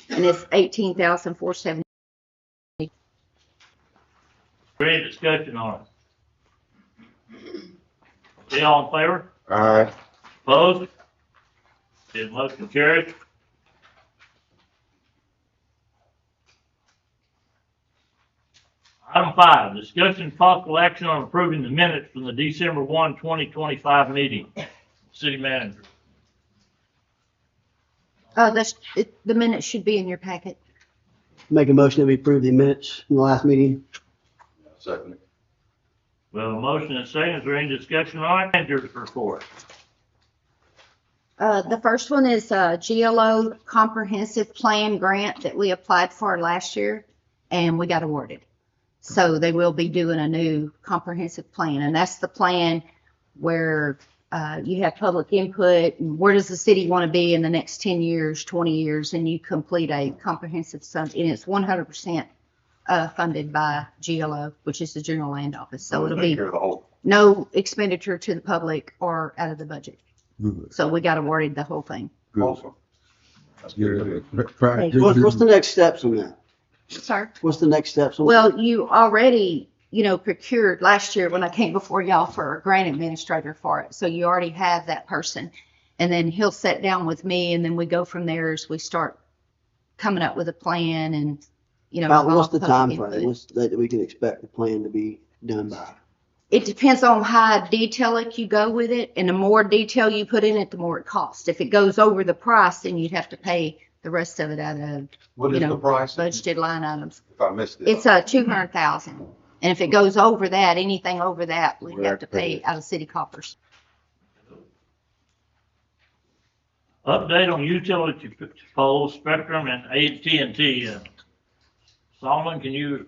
and it's $18,470. Any discussion on it? Okay, all in favor? Aye. Opposed? Okay, motion carried. Item 5, discussion and possible action on approving the minutes from the December 1, 2025 meeting. City manager. The minutes should be in your packet. Make a motion that we approve the minutes from the last meeting. Second. We have a motion and a second. Is there any discussion on it? Manager's report. The first one is a GLO comprehensive plan grant that we applied for last year, and we got awarded. So they will be doing a new comprehensive plan, and that's the plan where you have public input, and where does the city want to be in the next 10 years, 20 years, and you complete a comprehensive study, and it's 100% funded by GLO, which is the General Land Office. So it'll be no expenditure to the public or out of the budget. Good. So we got awarded the whole thing. Awesome. That's good. What's the next steps on that? Sorry. What's the next steps on that? Well, you already, procured last year when I came before y'all for a grant administrator for it. So you already have that person. And then he'll sit down with me, and then we go from there as we start coming up with a plan and, About what's the public time input. frame? What's that we can expect the plan to be done by? It depends on how detailed you go with it, and the more detail you put in it, the more it costs. If it goes over the price, then you'd have to pay the rest of it out of, What is the price? budgeted line items. If I missed it. It's 200,000, and if it goes over that, anything over that, we have to pay out of city coffers. Update on utility poles, Spectrum, and AT&T. Solomon, can you?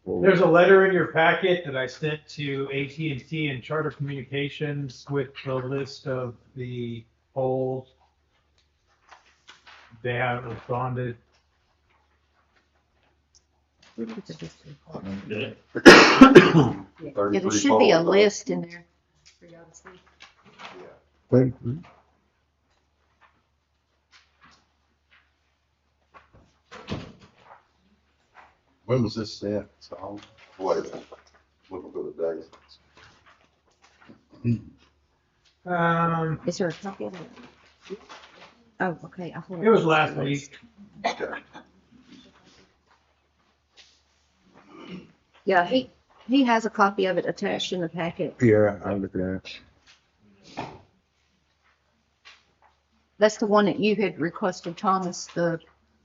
There's a letter in your packet that I sent to AT&T and Charter Communications with the list of the poles. They haven't responded. Okay. Yeah, there should be a 33 list in there for y'all to see. When was this set? So, wait a minute. Looking for the date. Is there a copy of it? Oh, okay. It was last week. Okay. Yeah, he has a copy of it attached in the packet. Yeah, I'm looking at it. That's the one that you had requested, Thomas, the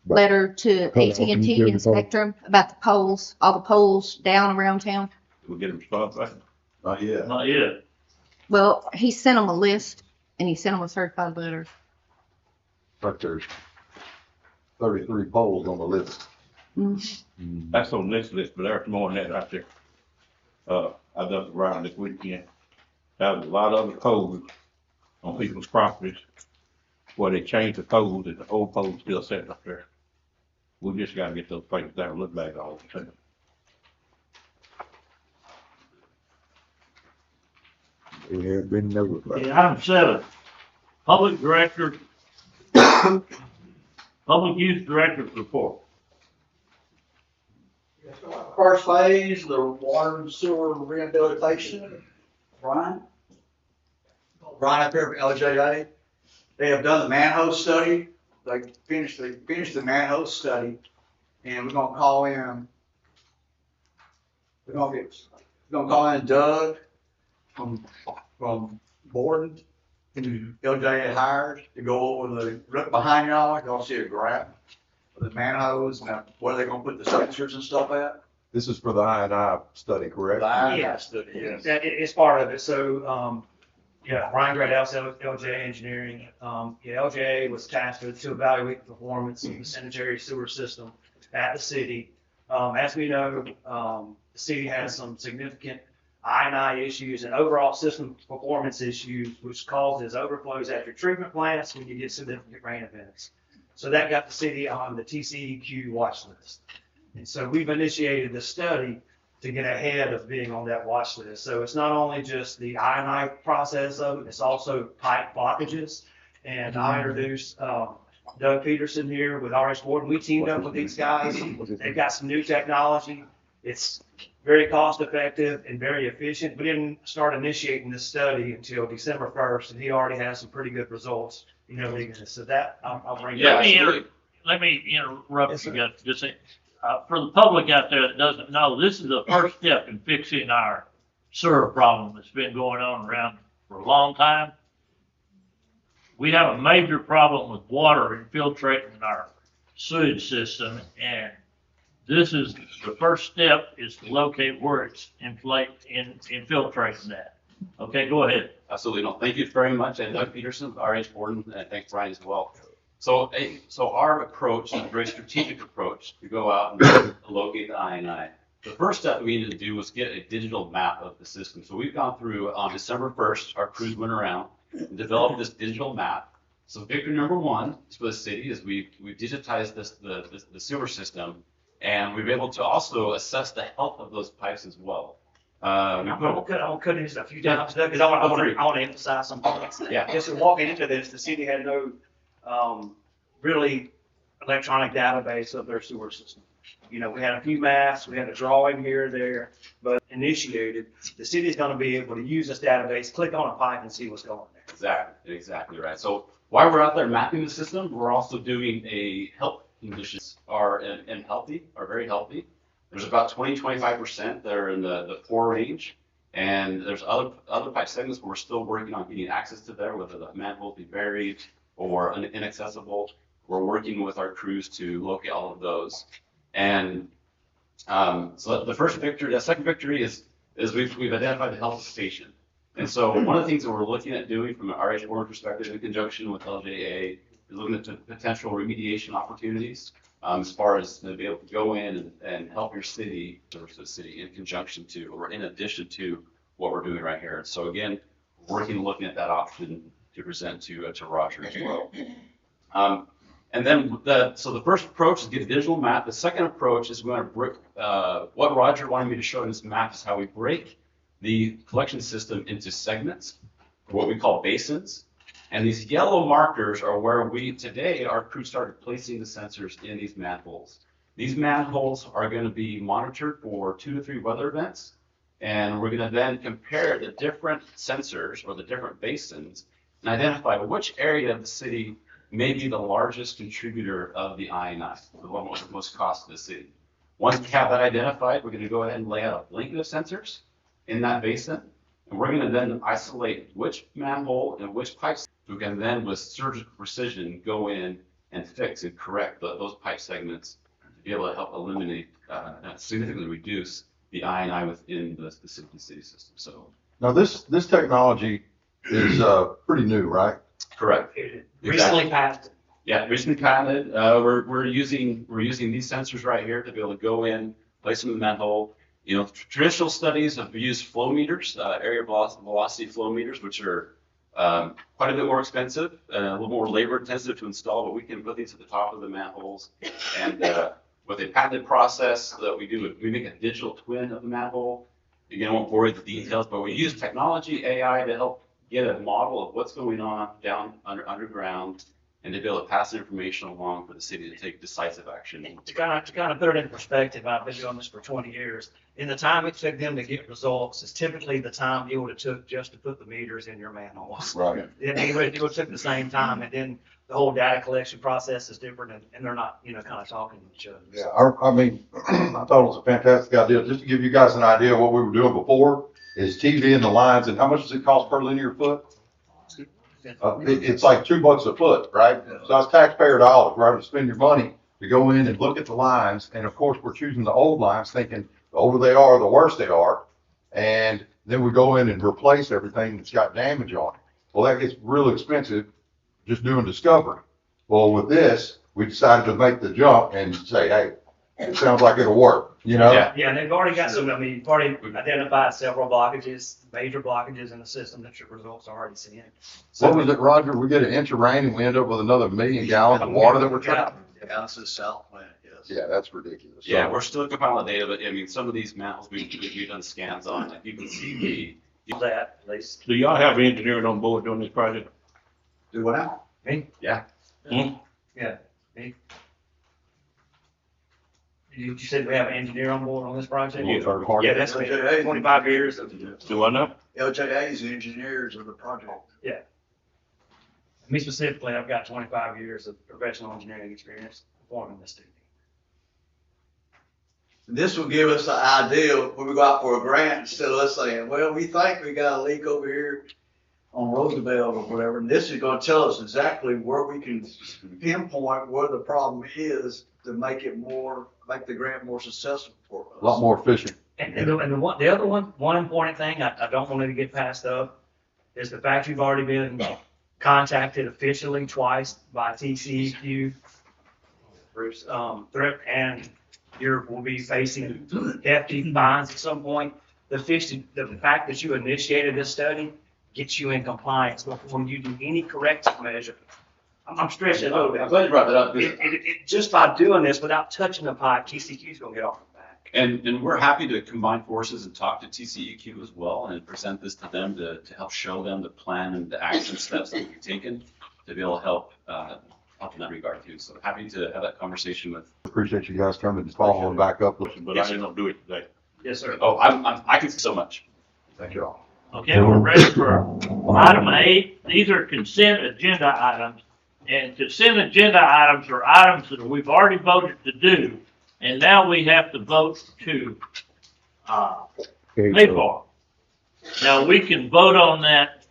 letter to Hold on, AT&T can you give me and the phone? Spectrum about the poles, all the poles down around town. Did we get a response back? Not yet. Not yet. Well, he sent them a list, and he sent them a certified letter. But there's 33 poles on the list. That's on this list, but there's more than that right there. I done around this weekend. There's a lot of other poles on people's properties where they changed the poles and the old poles still sitting up there. We just gotta get those things down and look back all the time. It had been notified. Okay, item 7, public use director's report. First phase, the water and sewer rehabilitation, Brian up here from LJA. They have done the manhole study. They finished the manhole study, and we're gonna call in. We're gonna call in Doug from Borden, who LJA hired to go over look behind y'all see a graph of the manholes and where they're gonna put the sensors and stuff at. This is for the I&I study, correct? The I&I Yeah. study, yes. That it's part of it. So, Brian Gradell's LJA Engineering. LJA was tasked to evaluate the performance of the sanitary sewer system at the city. As we know, the city has some significant I&I issues and overall system performance issues, which causes overflows at your treatment plants when you get significant rain events. So that got the city on the TCEQ watch list. And so we've initiated the study to get ahead of being on that watch list. So it's not only just the I&I process of it, it's also pipe blockages. And I introduced Doug Peterson here with RH Board. We teamed up with these guys. They've got some new technology. It's very cost effective and very efficient. We didn't start initiating this study until December 1st, and he already has some pretty good results. So that I'll bring. Let me interrupt you guys. Just say, for the public out there that doesn't know, this is the first step in fixing our sewer problem that's been going on around for a long time. We have a major problem with water infiltrating our sewage system, and this is the first step is to locate where it's infiltrating that. Okay, go ahead. Absolutely. No, thank you very much. And Doug Peterson, RH Board, and thanks Brian as well. So our approach is a very strategic approach to go out and locate the INI. The first step we needed to do was get a digital map of the system. So we've gone through on December 1st, our crews went around and developed this digital map. So victory number one for the city is we've digitized the sewer system, and we've been able to also assess the health of those pipes as well. I'm gonna cut into a few times because I want to emphasize some points. Yeah. Just walking into this, the city had no really electronic database of their sewer system. We had a few maps, we had a drawing here or there, but initiated, the city is going to be able to use this database, click on a pipe and see what's going on there. Exactly right. So while we're out there mapping the system, we're also doing a health conditions are very healthy. There's about 20-25% that are in the poor range, and there's other pipe segments where we're still working on getting access to there, whether the manholes be buried or inaccessible. We're working with our crews to locate all of those. And so the second victory is we've identified the health station. And so one of the things that we're looking at doing from an RH Board perspective in conjunction with LJA is looking at the potential remediation opportunities as far as to be able to go in and help your city, the city in conjunction to, or in addition to what we're doing right here. So again, looking at that option to present to Roger as well. And then the first approach is get a digital map. The second approach is we're going to break, what Roger wanted me to show in this map is how we break the collection system into segments, what we call basins. And these yellow markers are where our crew started placing the sensors in these manholes. These manholes are going to be monitored for 2 to 3 weather events. And we're going to then compare the different sensors or the different basins and identify which area of the city may be the largest contributor of the INI, the one with the most cost to the city. Once we have that identified, we're going to go ahead and lay out a blanket of sensors in that basin, and we're going to then isolate which manhole and which pipes. We can then, with surgical precision, go in and fix and correct those pipe segments to be able to help eliminate, significantly reduce the INI within the city system. So Now this technology is pretty new, right? correct. Recently patented. Yeah, recently patented. We're using these sensors right here to be able to go in, place them in the manhole. Traditional studies have used flow meters, area velocity flow meters, which are quite a bit more expensive, a little more labor intensive to install, but we can put these at the top of the manholes. And with a patented process that we do, we make a digital twin of the manhole. Again, I won't bore you with the details, but we use technology, AI, to help get a model of what's going on down underground, and to be able to pass the information along for the city to take decisive action. To kind of put it in perspective, I've been doing this for 20 years. In the time it took them to get results is typically the time it would have took just to put the meters in your manholes. Right. It would take the same time, and then the whole data collection process is different, and they're not, kind of talking to each other. Yeah, I mean, I thought it was a fantastic idea. Just to give you guys an idea of what we were doing before is TV in the lines, and how much does it cost per linear foot? It's like $2 a foot, right? So that's taxpayer dollars. We're having to spend your money to go in and look at the lines. And of course, we're choosing the old lines, thinking the older they are, the worse they are. And then we go in and replace everything that's got damage on it. Well, that gets real expensive just doing discovery. Well, with this, we decided to make the jump and say, hey, it sounds like it'll work, Yeah. Yeah, and they've already got some, you've already identified several blockages, major blockages in the system that your results are already seeing. What was it, Roger? We get an inch of rain and we end up with another 1 million gallons of water that we're trying. Yeah, this is south plant, yes. Yeah, that's ridiculous. Yeah, we're still compiling data, but some of these manholes we've done scans on, and you can see That, at least. Do y'all have engineering on board doing this project? Do what now? yeah. You said we have an engineer on board on this project? Yeah. Yeah, that's been 25 years of, Do I know? LJA is the engineers of the project. me specifically, I've got 25 years of professional engineering experience performing this duty. This will give us an idea when we go out for a grant, instead of us saying, well, we think we got a leak over here on Roosevelt or whatever. And this is gonna tell us exactly where we can pinpoint where the problem is to make the grant more successful for us. A lot more efficient. And the other one important thing I don't want to get passed up is the fact you've already been contacted officially twice by TCEQ, Bruce, and will be facing hefty fines at some point. The fact that you initiated this study gets you in compliance before you do any corrective measure. I'm stressing a little bit. I'm glad you brought that up. Just by doing this without touching the pipe, TCEQ's gonna get off the back. And we're happy to combine forces and talk to TCEQ as well and present this to them to help show them the plan and the action steps that we've taken to be able to help in that regard too. So happy to have that conversation with. Appreciate you guys coming and following back up. But I didn't do it today. Yes, sir. Oh, I can see so much. Thank you all. Okay, we're ready for item 8. These are consent agenda items. And consent agenda items are items that we've already voted to do, and now we have to vote to pay for. Now, we can vote on that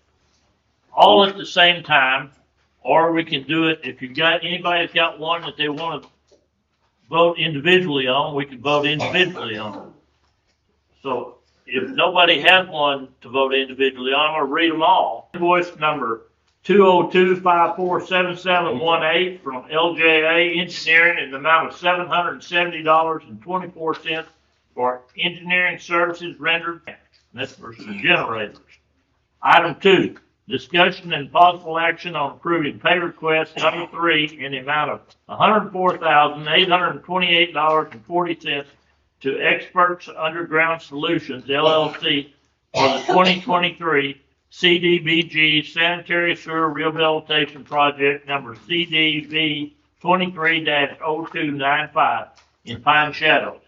all at the same time, or we can do it, if anybody's got one that they want to vote individually on, we can vote individually on it. So if nobody has one to vote individually on, I'm going to read them all. Invoice number 202-547718 from LJA Engineering in the amount of $770.24 for engineering services rendered. That's for the generators. Item 2, discussion and possible action on approving pay request number 3 in the amount of $104,828.40 to Experts Underground Solutions, LLC, for the 2023 CDBG Sanitary Sewer Rehabilitation Project number CDV 23-0295 in Pine Shadows.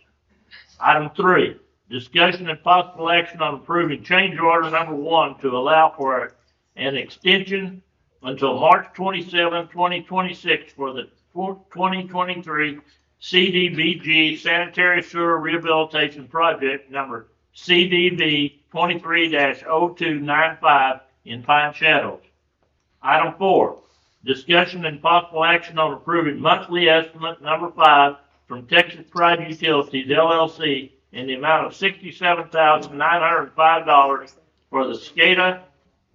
Item 3, discussion and possible action on approving change order number 1 to allow for an extension until March 27, 2026 for the 2023 CDBG Sanitary Sewer Rehabilitation Project number CDV 23-0295 in Pine Shadows. Item 4, discussion and possible action on approving monthly estimate number 5 from Texas Pride Utilities, LLC, in the amount of $67,905 for the SCADA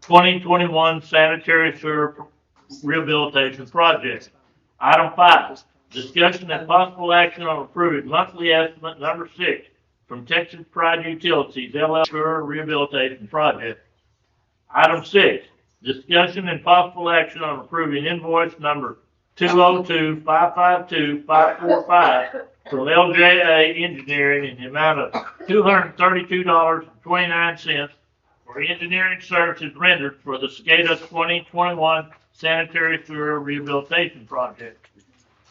2021 Sanitary Sewer Rehabilitation Project. Item 5, discussion and possible action on approving monthly estimate number 6 from Texas Pride Utilities, LLC, Sewer Rehabilitation Project. Item 6, discussion and possible action on approving invoice number 202-552-545 from LJA Engineering in the amount of $232.29 for engineering services rendered for the SCADA 2021 Sanitary Sewer Rehabilitation Project.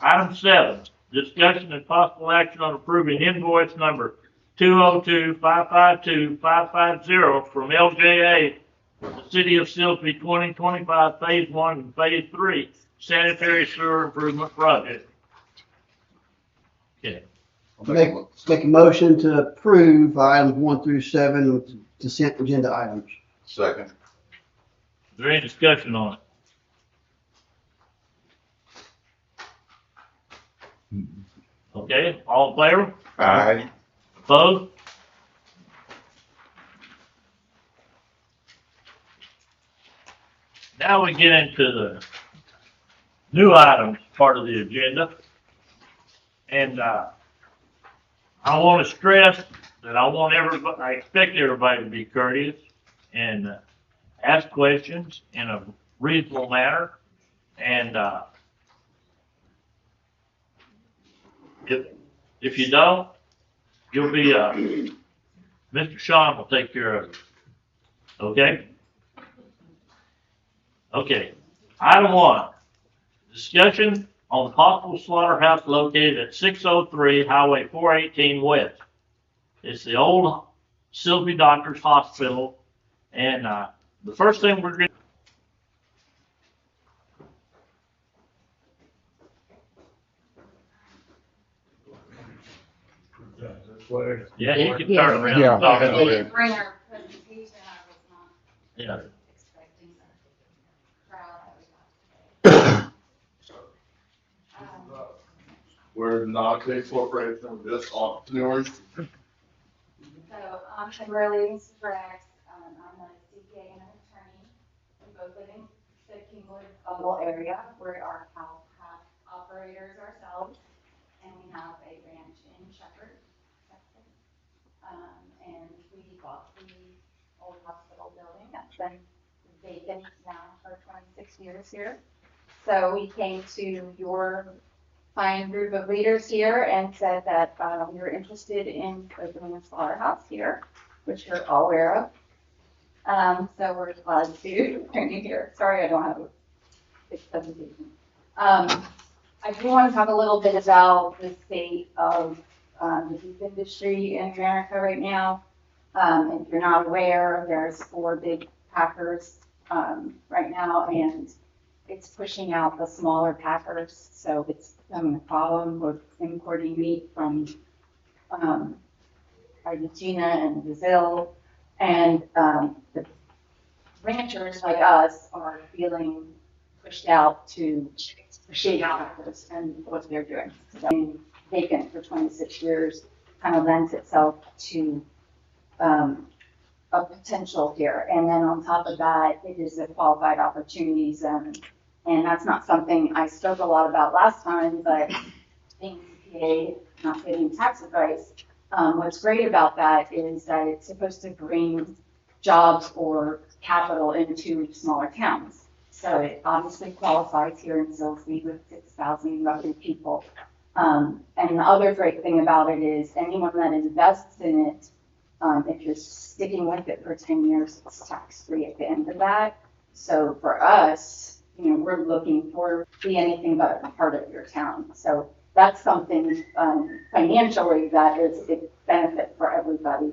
Item 7, discussion and possible action on approving invoice number 202-552-550 from LJA for the City of Silsbee 2025 Phase 1 and Phase 3 Sanitary Sewer Improvement Project. Okay. Make a motion to approve items 1 through 7 with consent agenda items. Second. Is there any discussion on it? Okay, all in favor? Aye. Opposed? Now we get into the new items part of the agenda. And I want to stress that I expect everybody to be courteous and ask questions in a reasonable manner. And if you don't, you'll be, Mr. Sean will take care of it. Okay? Okay. Item 1, discussion on the possible slaughterhouse located at 603 Highway 418 West. It's the old SIlsbee Doctors Hospital, and the first thing we're going to yeah, he can turn around Yeah. and talk Yeah. about it. Bring our presentation, I was not Yeah. expecting the crowd that we got today. We're not a big corporation, we're just entrepreneurs. So, I'm Kimberly Sprax. I'm a CPA and an attorney. We both live in the Kingwood area. We are house operators ourselves, and we have a ranch in Shepherd, Texas. And we bought the old hospital building that's been vacant now for 26 years here. So we came to your fine group of leaders here and said that we were interested in opening a slaughterhouse here, which you're all aware of. So we're glad to bring you here. Sorry, I don't have a big presentation. I do want to talk a little bit about the state of the beef industry in America right now. If you're not aware, there's 4 big packers right now, and it's pushing out the smaller packers. So it's becoming a problem with importing meat from Argentina and Brazil, and the ranchers like us are feeling pushed out to shade packers and what they're doing. So being vacant for 26 years kind of lends itself to a potential here. And then on top of that, it is a qualified opportunity zone. And that's not something I spoke a lot about last time, but being CPA, not getting tax advice, what's great about that is that it's supposed to bring jobs or capital into smaller towns. So it obviously qualifies here in SIlsbee with 6,000 roughly people. And the other great thing about it is anyone that invests in it, if you're sticking with it for 10 years, it's tax-free at the end of that. So for us, we're looking for be anything but a part of your town. So that's something financially that is a big benefit for everybody.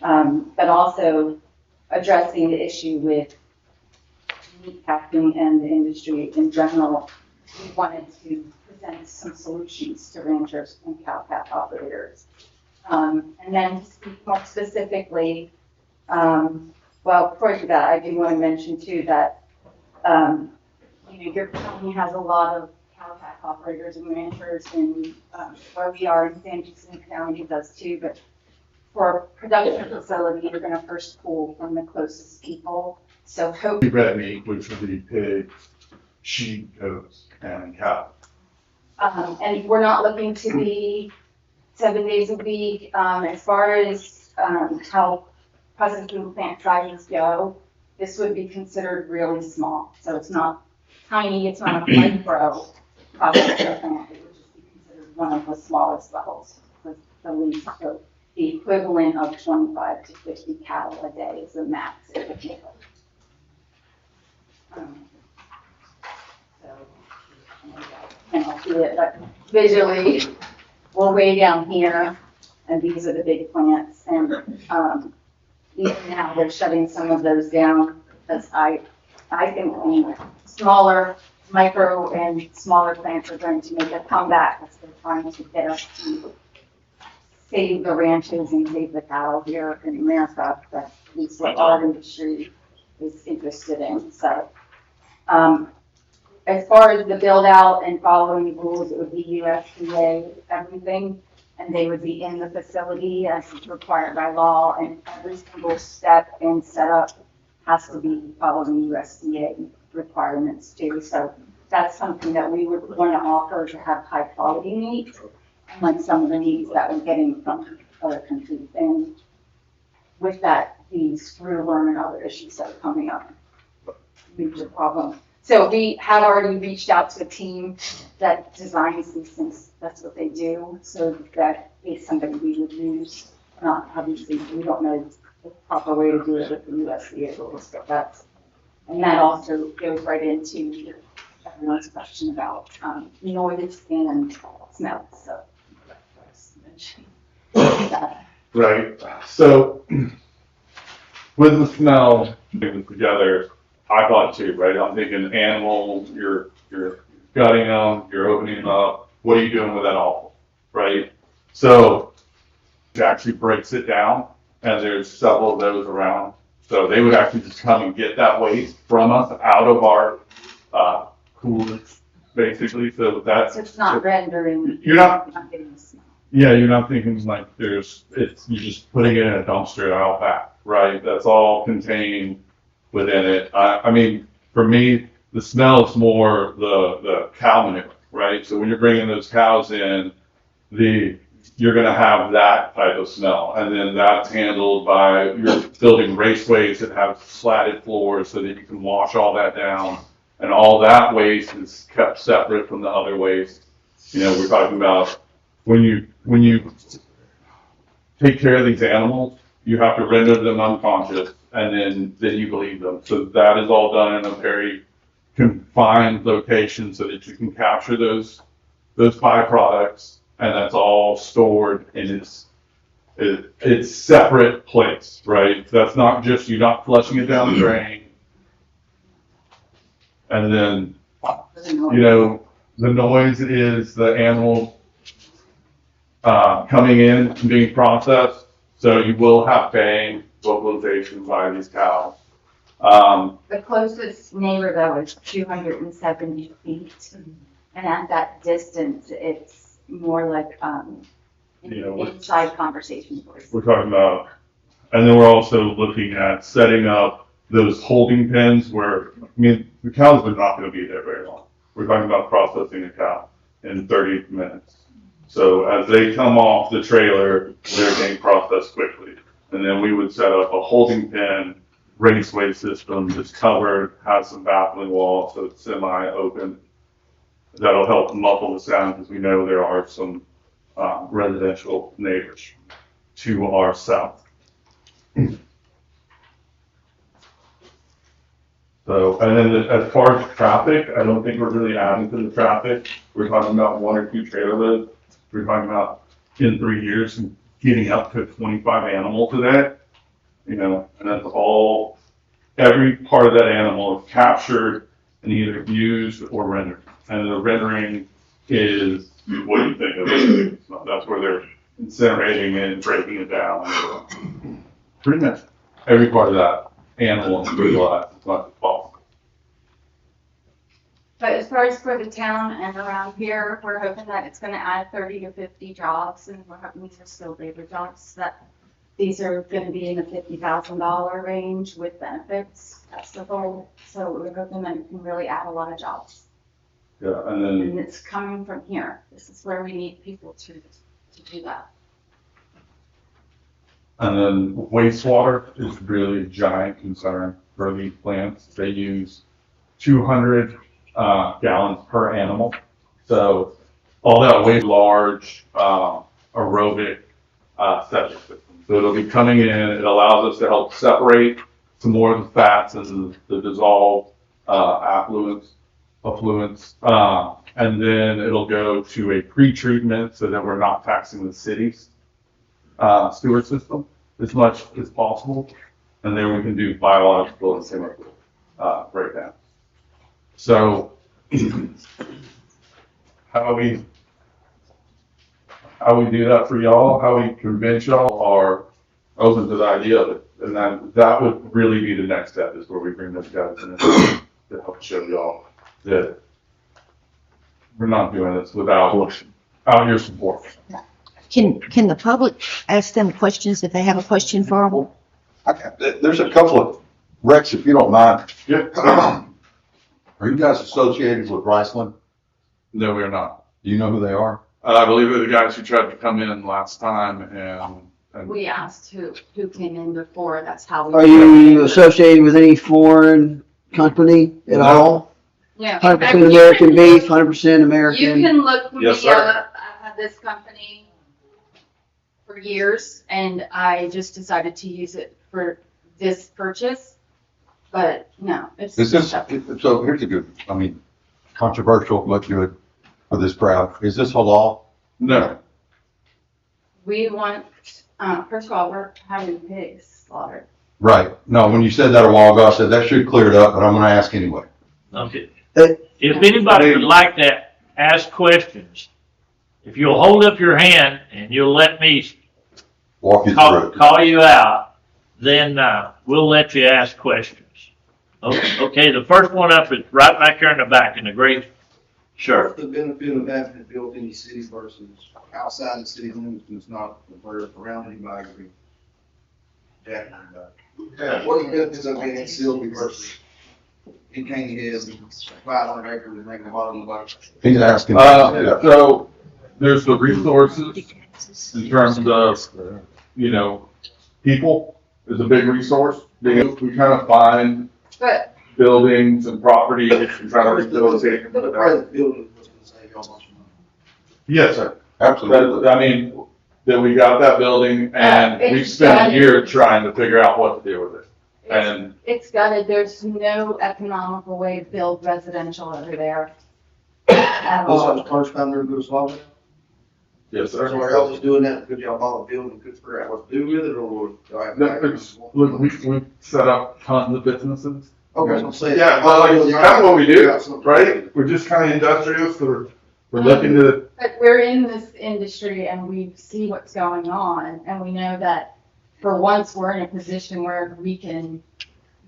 But also addressing the issue with meat packing and the industry in general, we wanted to present some solutions to ranchers and cow-calf operators. And then to speak more specifically, well, before I do that, I do want to mention too that your county has a lot of cow-calf operators and ranchers, and where we are in San Jacinto County does too. But for a production facility, you're going to first pull from the closest people. So hope Red meat, which would be pig, sheep, goats, and cow. and we're not looking to be 7 days a week. As far as how processing plant sizes go, this would be considered really small. So it's not tiny, it's not a micro processing plant. It would just be considered one of the smallest levels with the least. So the equivalent of 25 to 50 cattle a day is the max it would be. And I'll see it, but visually, we're way down here, and these are the big plants, and even now they're shutting some of those down, because I think smaller, micro, and smaller plants are going to make a comeback, as they're trying to get us to save the ranches and save the cattle here in America. That's at least what our industry is interested in. So, as far as the build out and following the rules, it would be USDA everything, and they would be in the facility as required by law, and every single step and setup has to be following USDA requirements too. So that's something that we would want to offer to have high quality meat, like some of the meats that we're getting from other countries. And with that, the screw worm and other issues that are coming up, major problem. So we have already reached out to a team that designs these things. That's what they do. So that is somebody we would use. Not obviously, we don't know the proper way to do it with the USDA rules, but that's, and that also goes right into everyone's question about noise and smell, so. Right, so with the smell together, I thought too, right? I'm thinking animals, you're gutting them, you're opening them up. What are you doing with that offal, right? So it actually breaks it down, and there's several of those around. So they would actually just come and get that waste from us out of our coolers, basically. So that's So it's not rendering. You're not- getting the smell. yeah, you're not thinking like you're just putting it in a dumpster out back, right? That's all contained within it. I mean, for me, the smell is more the cow manure, right? So when you're bringing those cows in, you're gonna have that type of smell. And then that's handled by, you're building raceways that have slatted floors so that you can wash all that down. And all that waste is kept separate from the other waste. You know, we're talking about when you take care of these animals, you have to render them unconscious, and then you bleed them. So that is all done in a very confined location so that you can capture those byproducts, and that's all stored in its separate place, right? That's not just, you're not flushing it down the drain. And then, you know, the noise is the animal coming in and being processed. So you will have baying, vocalization by these cows. The closest neighbor though is 270 feet, and at that distance, it's more like You know, inside conversation voice. we're talking about, and then we're also looking at setting up those holding pens where, I mean, the cows are not going to be there very long. We're talking about processing a cow in 30 minutes. So as they come off the trailer, they're getting processed quickly. And then we would set up a holding pen raceway system that's covered, has some baffling walls, so it's semi-open. That'll help muffle the sound because we know there are some residential neighbors to our south. So, and then as far as traffic, I don't think we're really adding to the traffic. We're talking about 1 or 2 trailer loads. We're talking about in 3 years getting up to 25 animals a day. You know, and that's all, every part of that animal is captured and either used or rendered. And the rendering is what you think of it. That's where they're incinerating it and breaking it down. Pretty much every part of that animal is brutalized as much as possible. But as far as for the town and around here, we're hoping that it's gonna add 30 to 50 jobs, and we're hoping these are skilled labor jobs, that these are gonna be in the $50,000 range with benefits. That's the goal. So we're hoping that it can really add a lot of jobs. Yeah, and then And it's coming from here. This is where we need people to do that. And then wastewater is really a giant concern for these plants. They use 200 gallons per animal. So all that waste, large aerobic septic system. So it'll be coming in. It allows us to help separate some more of the fats and the dissolved affluents. And then it'll go to a pre-treatment so that we're not taxing the city's sewer system as much as possible. And then we can do biological and chemical breakdowns. So how we do that for y'all, how we convince y'all are open to the idea of it. And that would really be the next step, is where we bring those guys in to help show y'all that we're not doing this without your support. Can the public ask them questions if they have a question for them? There's a couple of, Rex, if you don't mind. Yeah. Are you guys associated with Riceland? No, we're not. Do you know who they are? I believe they're the guys who tried to come in last time and We asked who came in before. That's how we. Are you associated with any foreign company at No. all? Yeah. 100% American beef, 100% You American. can look me Yes, sir. up. I've had this company for years, and I just decided to use it for this purchase. But no, it's. So here's a good, I mean, controversial, but good for this crowd. Is this halal? No. We want, first of all, we're having pigs slaughtered. Right. No, when you said that a while ago, I said that should clear it up, but I'm gonna ask anyway. Okay. If anybody would like to ask questions, if you'll hold up your hand and you'll let me Walk you through it. call you out, then we'll let you ask questions. Okay, the first one up is right back there in the back in the gray shirt. What's the benefit of having it built in the city versus outside the city limits and it's not around anybody? Yeah, what are the benefits of being in SIlsbee versus in Caney Hills, 500 acres and making a bottom of the boat? He's asking. So there's the resources in terms of, you know, people is a big resource. We kind of find But buildings and properties and try to rehabilitate The them. private building was gonna save y'all a bunch of money. Yes, sir. Absolutely. I mean, that we got that building and we It's spent a gutted. year trying to figure out what to do with it. And it's gutted, there's no economical way to build residential over there. This At was all. the first time they're doing slaughter. yes, sir. Everywhere else is doing that because y'all bought a building, couldn't figure out what to do with it, or y'all have. No, it's- Look, we set up tons of businesses. Okay, so say. Yeah, well, like, that's what we do, right? We're just kind of industrious, we're looking to, But we're in this industry and we see what's going on, and we know that for once we're in a position where we can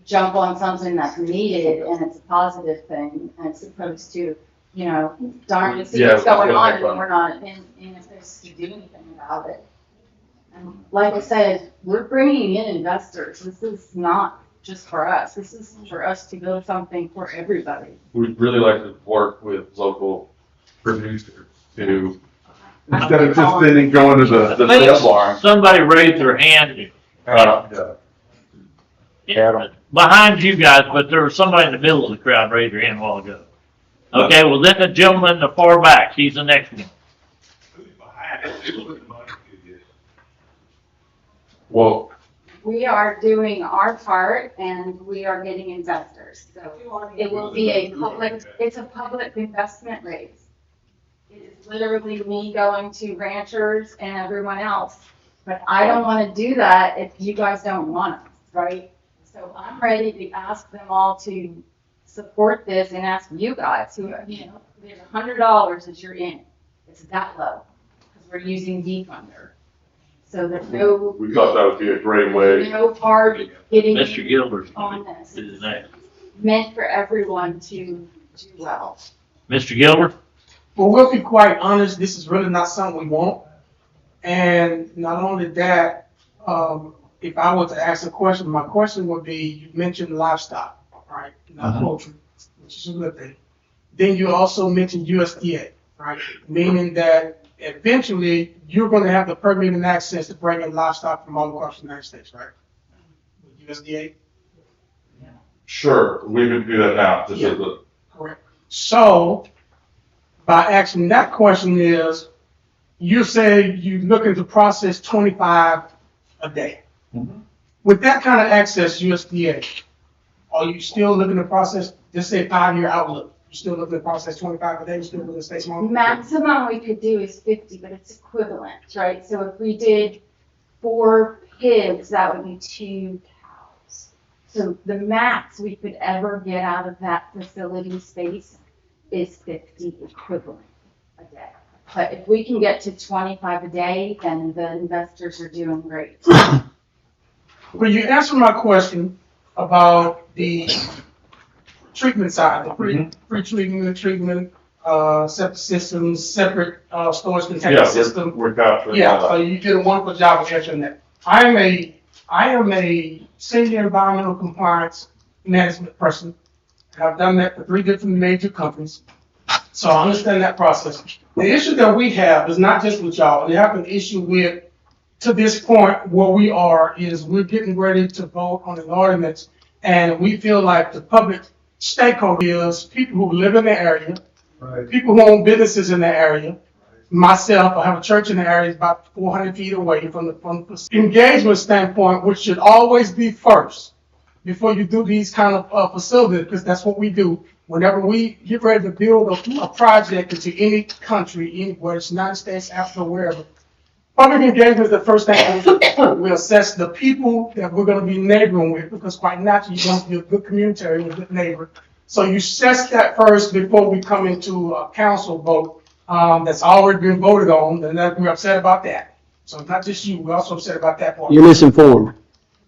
jump on something that's needed and it's a positive thing, as opposed to, you know, darn to see Yeah, what's going it's on gonna be and we're not in a place to do anything about it. And like I said, we're bringing in investors. This is not just for us. This is for us to build something for everybody. we'd really like to work with local producers to, instead of just sitting, going to the sale barn. Somebody raised their hand Adam. behind you guys, but there was somebody in the middle of the crowd raised their hand a while ago. Okay, well then the gentleman in the far back, he's the next one. Well, We are doing our part and we are getting investors. So it will be it's a public investment raise. It is literally me going to ranchers and everyone else. But I don't want to do that if you guys don't want us, right? So I'm ready to ask them all to support this and ask you guys who, you know, there's $100 that you're in. It's that low because we're using defunder. So there's no. we thought that would be a great way. No hard getting Mr. Gilbert on this. is his name. Meant for everyone to do well. Mr. Gilbert? Well, we'll be quite honest, this is really not something we want. And not only that, if I were to ask a question, my question would be, you mentioned livestock, right? Not poultry, which is a good thing. Then you also mentioned USDA, right? Meaning that eventually you're going to have the permit and access to bring in livestock from all across the United States, right? With USDA? Sure, we can do that now, just as a, Correct. So, by asking that question is, you say you're looking to process 25 a day. Mhm. With that kind of access, USDA, are you still looking to process, just say 5-year outlook? You're still looking to process 25 a day, you're still looking to stay small? Maximum we could do is 50, but it's equivalent, right? So if we did 4 pigs, that would be 2 cows. So the max we could ever get out of that facility space is 50 equivalent a day. But if we can get to 25 a day, then the investors are doing great. Well, you answered my question about the treatment side, the pre-treatment, septic systems, separate storage container yeah, system. we're capturing Yeah, all so that. you did a wonderful job of answering that. I am a senior environmental compliance management person. I've done that for 3 different major companies. So I understand that process. The issue that we have is not just with y'all. We have an issue with, to this point where we are, is we're getting ready to vote on an ordinance, and we feel like the public stakeholders, people who live in the area, people who own businesses in the area, myself, I have a church in the area about 400 feet away from the engagement standpoint, which should always be first before you do these kind of facilities, because that's what we do. whenever we get ready to build a project into any country, anywhere, it's United States, Africa, wherever, public engagement is the first thing we assess the people that we're going to be neighboring with, because quite naturally, you want to be a good community and a good neighbor. So you assess that first before we come into a council vote that's already been voted on, and then we're upset about that. So it's not just you, we're also upset about that part. You're misinformed.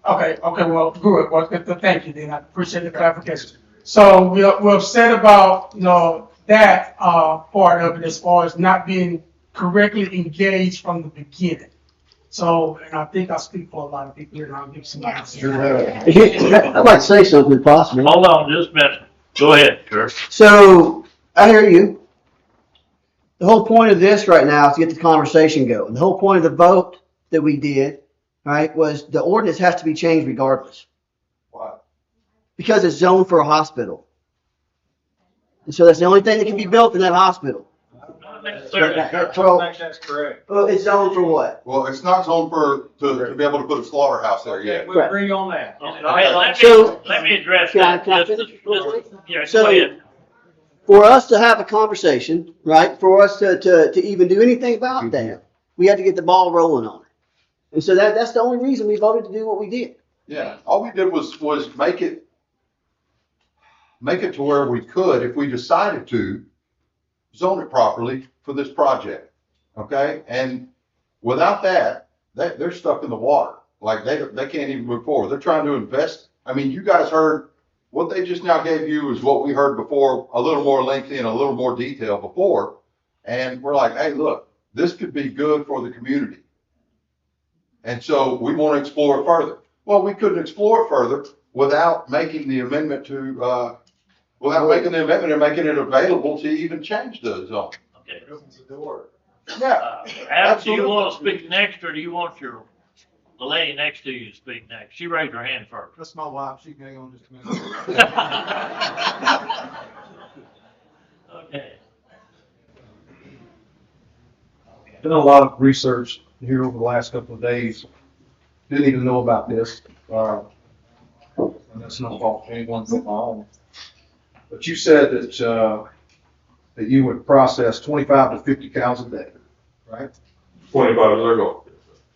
Okay, well, good. Well, thank you, then. I appreciate the clarification. So we're upset about, that part of it as far as not being correctly engaged from the beginning. So, and I think I speak for a lot of people here, and I'll give somebody else. I'd like to say something if possible. Hold on just a minute. Go ahead, Kurt. So, I hear you. The whole point of this right now is to get the conversation going. The whole point of the vote that we did, right, was the ordinance has to be changed regardless. Why? Because it's zoned for a hospital. And so that's the only thing that can be built in that hospital. Not necessarily. That's correct. Well, it's zoned for what? Well, it's not zoned to be able to put a slaughterhouse there yet. We agree on that. Hey, let me address that. Can I finish? Yeah, So- go ahead. For us to have a conversation, right, for us to even do anything about that, we had to get the ball rolling on it. And so that's the only reason we voted to do what we did. Yeah, all we did was make it to where we could, if we decided to, zone it properly for this project, okay? And without that, they're stuck in the water. Like, they can't even move forward. They're trying to invest. I mean, you guys heard, what they just now gave you is what we heard before, a little more lengthy and a little more detail before. And we're like, hey, look, this could be good for the community. And so we want to explore it further. Well, we couldn't explore it further without making the amendment and making it available to even change the zone. Okay. Opens the door. Yeah. Adam, do you want to speak next, or do you want the lady next to you to speak next? She raised her hand first. That's my wife, she can hang on just a minute. Okay. Done a lot of research here over the last couple of days. Didn't even know about this. And that's no fault of anyone but my own. But you said that you would process 25 to 50 cows a day, right? 25 years ago.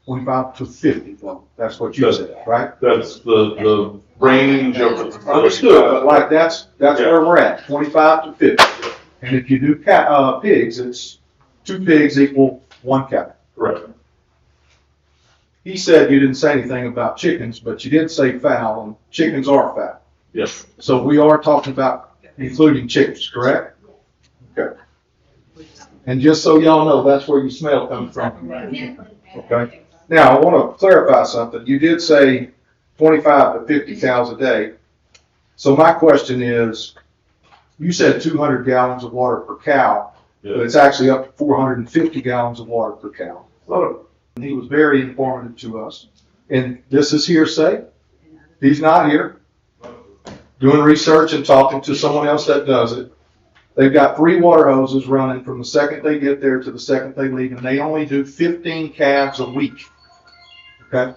25 to 50, though. That's what you said, right? That's the range of the. Understood, but like that's where we're at, 25 to 50. And if you do pigs, it's 2 pigs equal 1 cow. Correct. He said you didn't say anything about chickens, but you did say fowl, and chickens are fowl. Yes. So we are talking about including chickens, correct? Okay. And just so y'all know, that's where your smell comes from. Okay. Now, I want to clarify something. You did say 25 to 50 cows a day. So my question is, you said 200 gallons of water per cow, but it's actually up to 450 gallons of water per cow. And he was very informative to us. And this is hearsay. He's not here doing research and talking to someone else that does it. They've got 3 water hoses running from the second they get there to the second they leave, and they only do 15 calves a week. Okay?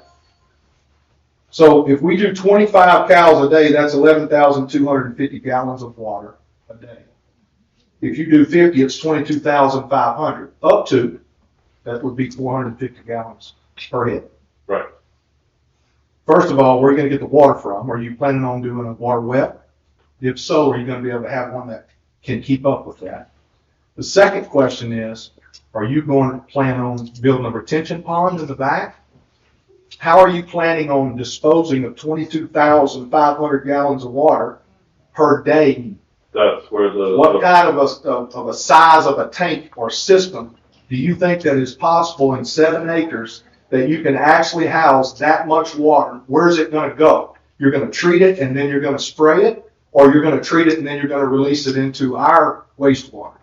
So if we do 25 cows a day, that's 11,250 gallons of water a day. If you do 50, it's 22,500. Up to, that would be 450 gallons per head. Right. First of all, where are you going to get the water from? Are you planning on doing a water well? If so, are you going to be able to have one that can keep up with that? The second question is, are you going to plan on building a retention pond in the back? How are you planning on disposing of 22,500 gallons of water per day? That's where What kind of a size of a tank or system do you think that is possible in 7 acres that you can actually house that much water? Where's it going to go? You're going to treat it and then you're going to spray it, or you're going to treat it and then you're going to release it into our wastewater,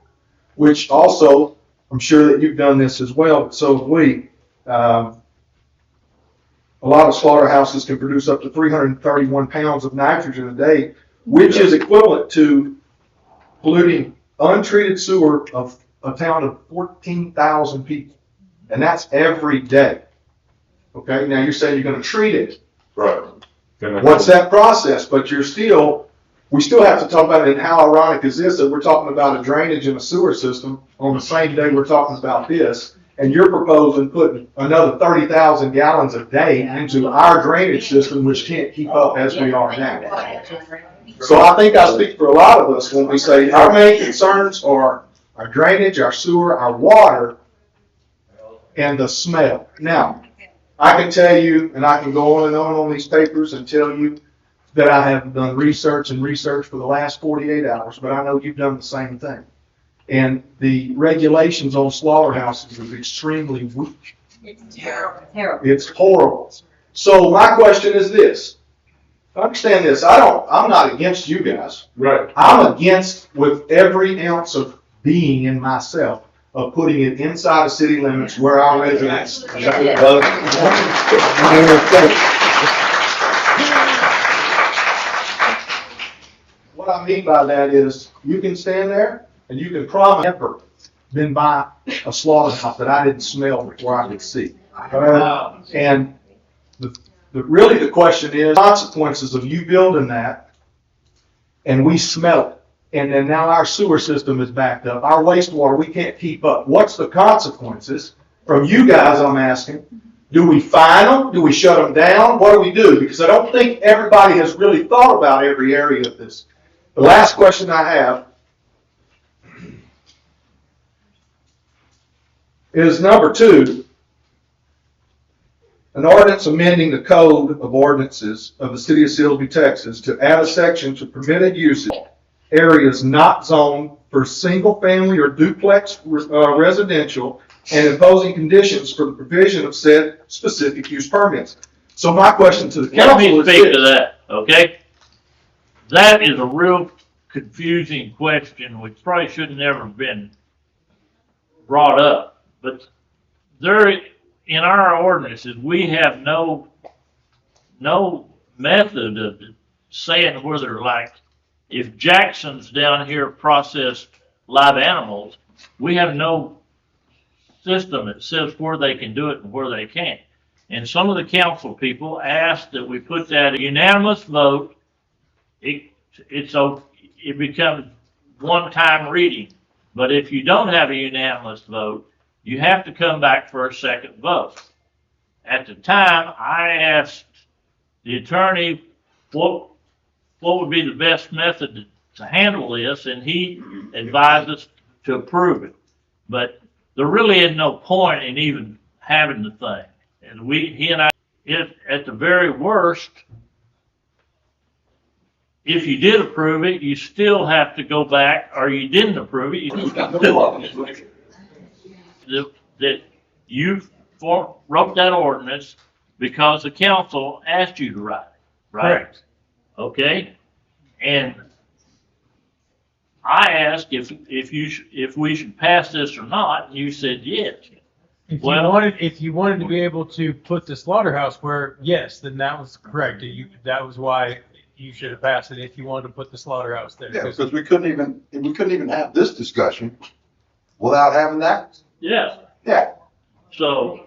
which also, I'm sure that you've done this as well, but so have we. A lot of slaughterhouses can produce up to 331 pounds of nitrogen a day, which is equivalent to polluting untreated sewer of a town of 14,000 people. And that's every day. Okay, now you're saying you're going to treat it. Right. What's that process? But you're still we still have to talk about it, and how ironic is this that we're talking about a drainage and a sewer system on the same day we're talking about this, and you're proposing putting another 30,000 gallons a day into our drainage system, which can't keep up as we are now. So I think I speak for a lot of us when we say our main concerns are our drainage, our sewer, our water, and the smell. Now, I can tell you, and I can go on these papers and tell you that I have done research for the last 48 hours, but I know you've done the same thing. And the regulations on slaughterhouses are extremely weak. It's terrible. It's horrible. So my question is this. Understand this. I'm not against you guys. Right. I'm against, with every ounce of being in myself, of putting it inside of city limits where our residents. What I mean by that is, you can stand there and you can promise never been by a slaughterhouse that I didn't smell before I could see. And really the question is consequences of you building that, and we smell it. And then now our sewer system is backed up. Our wastewater, we can't keep up. What's the consequences? From you guys, I'm asking. Do we fine them? Do we shut them down? What do we do? Because I don't think everybody has really thought about every area of this. The last question I have is number 2, an ordinance amending the code of ordinances of the city of Silsbee, Texas to add a section to permitted usage areas not zoned for single family or duplex residential, and imposing conditions for the provision of said specific use permits. So my question to the council is Let me speak to that, okay? That is a real confusing question, which probably should never have been brought up. But there, in our ordinances, we have no method of saying whether, like, if Jackson's down here processed live animals, we have no system that says where they can do it and where they can't. And some of the council people asked that we put that unanimous vote. It becomes one-time reading. But if you don't have a unanimous vote, you have to come back for a second vote. At the time, I asked the attorney what would be the best method to handle this, and he advised us to approve it. But there really is no point in even having the thing. And he and I, at the very worst, if you did approve it, you still have to go back, or you didn't approve it, that you wrote that ordinance because the council asked you to write it, right? Correct. Okay, and I asked if we should pass this or not, and you said yes. If you wanted to be able to put the slaughterhouse where, yes, then that was correct. That was why you should have passed it if you wanted to put the slaughterhouse there. Yeah, because we couldn't even have this discussion without having that. Yeah. Yeah. So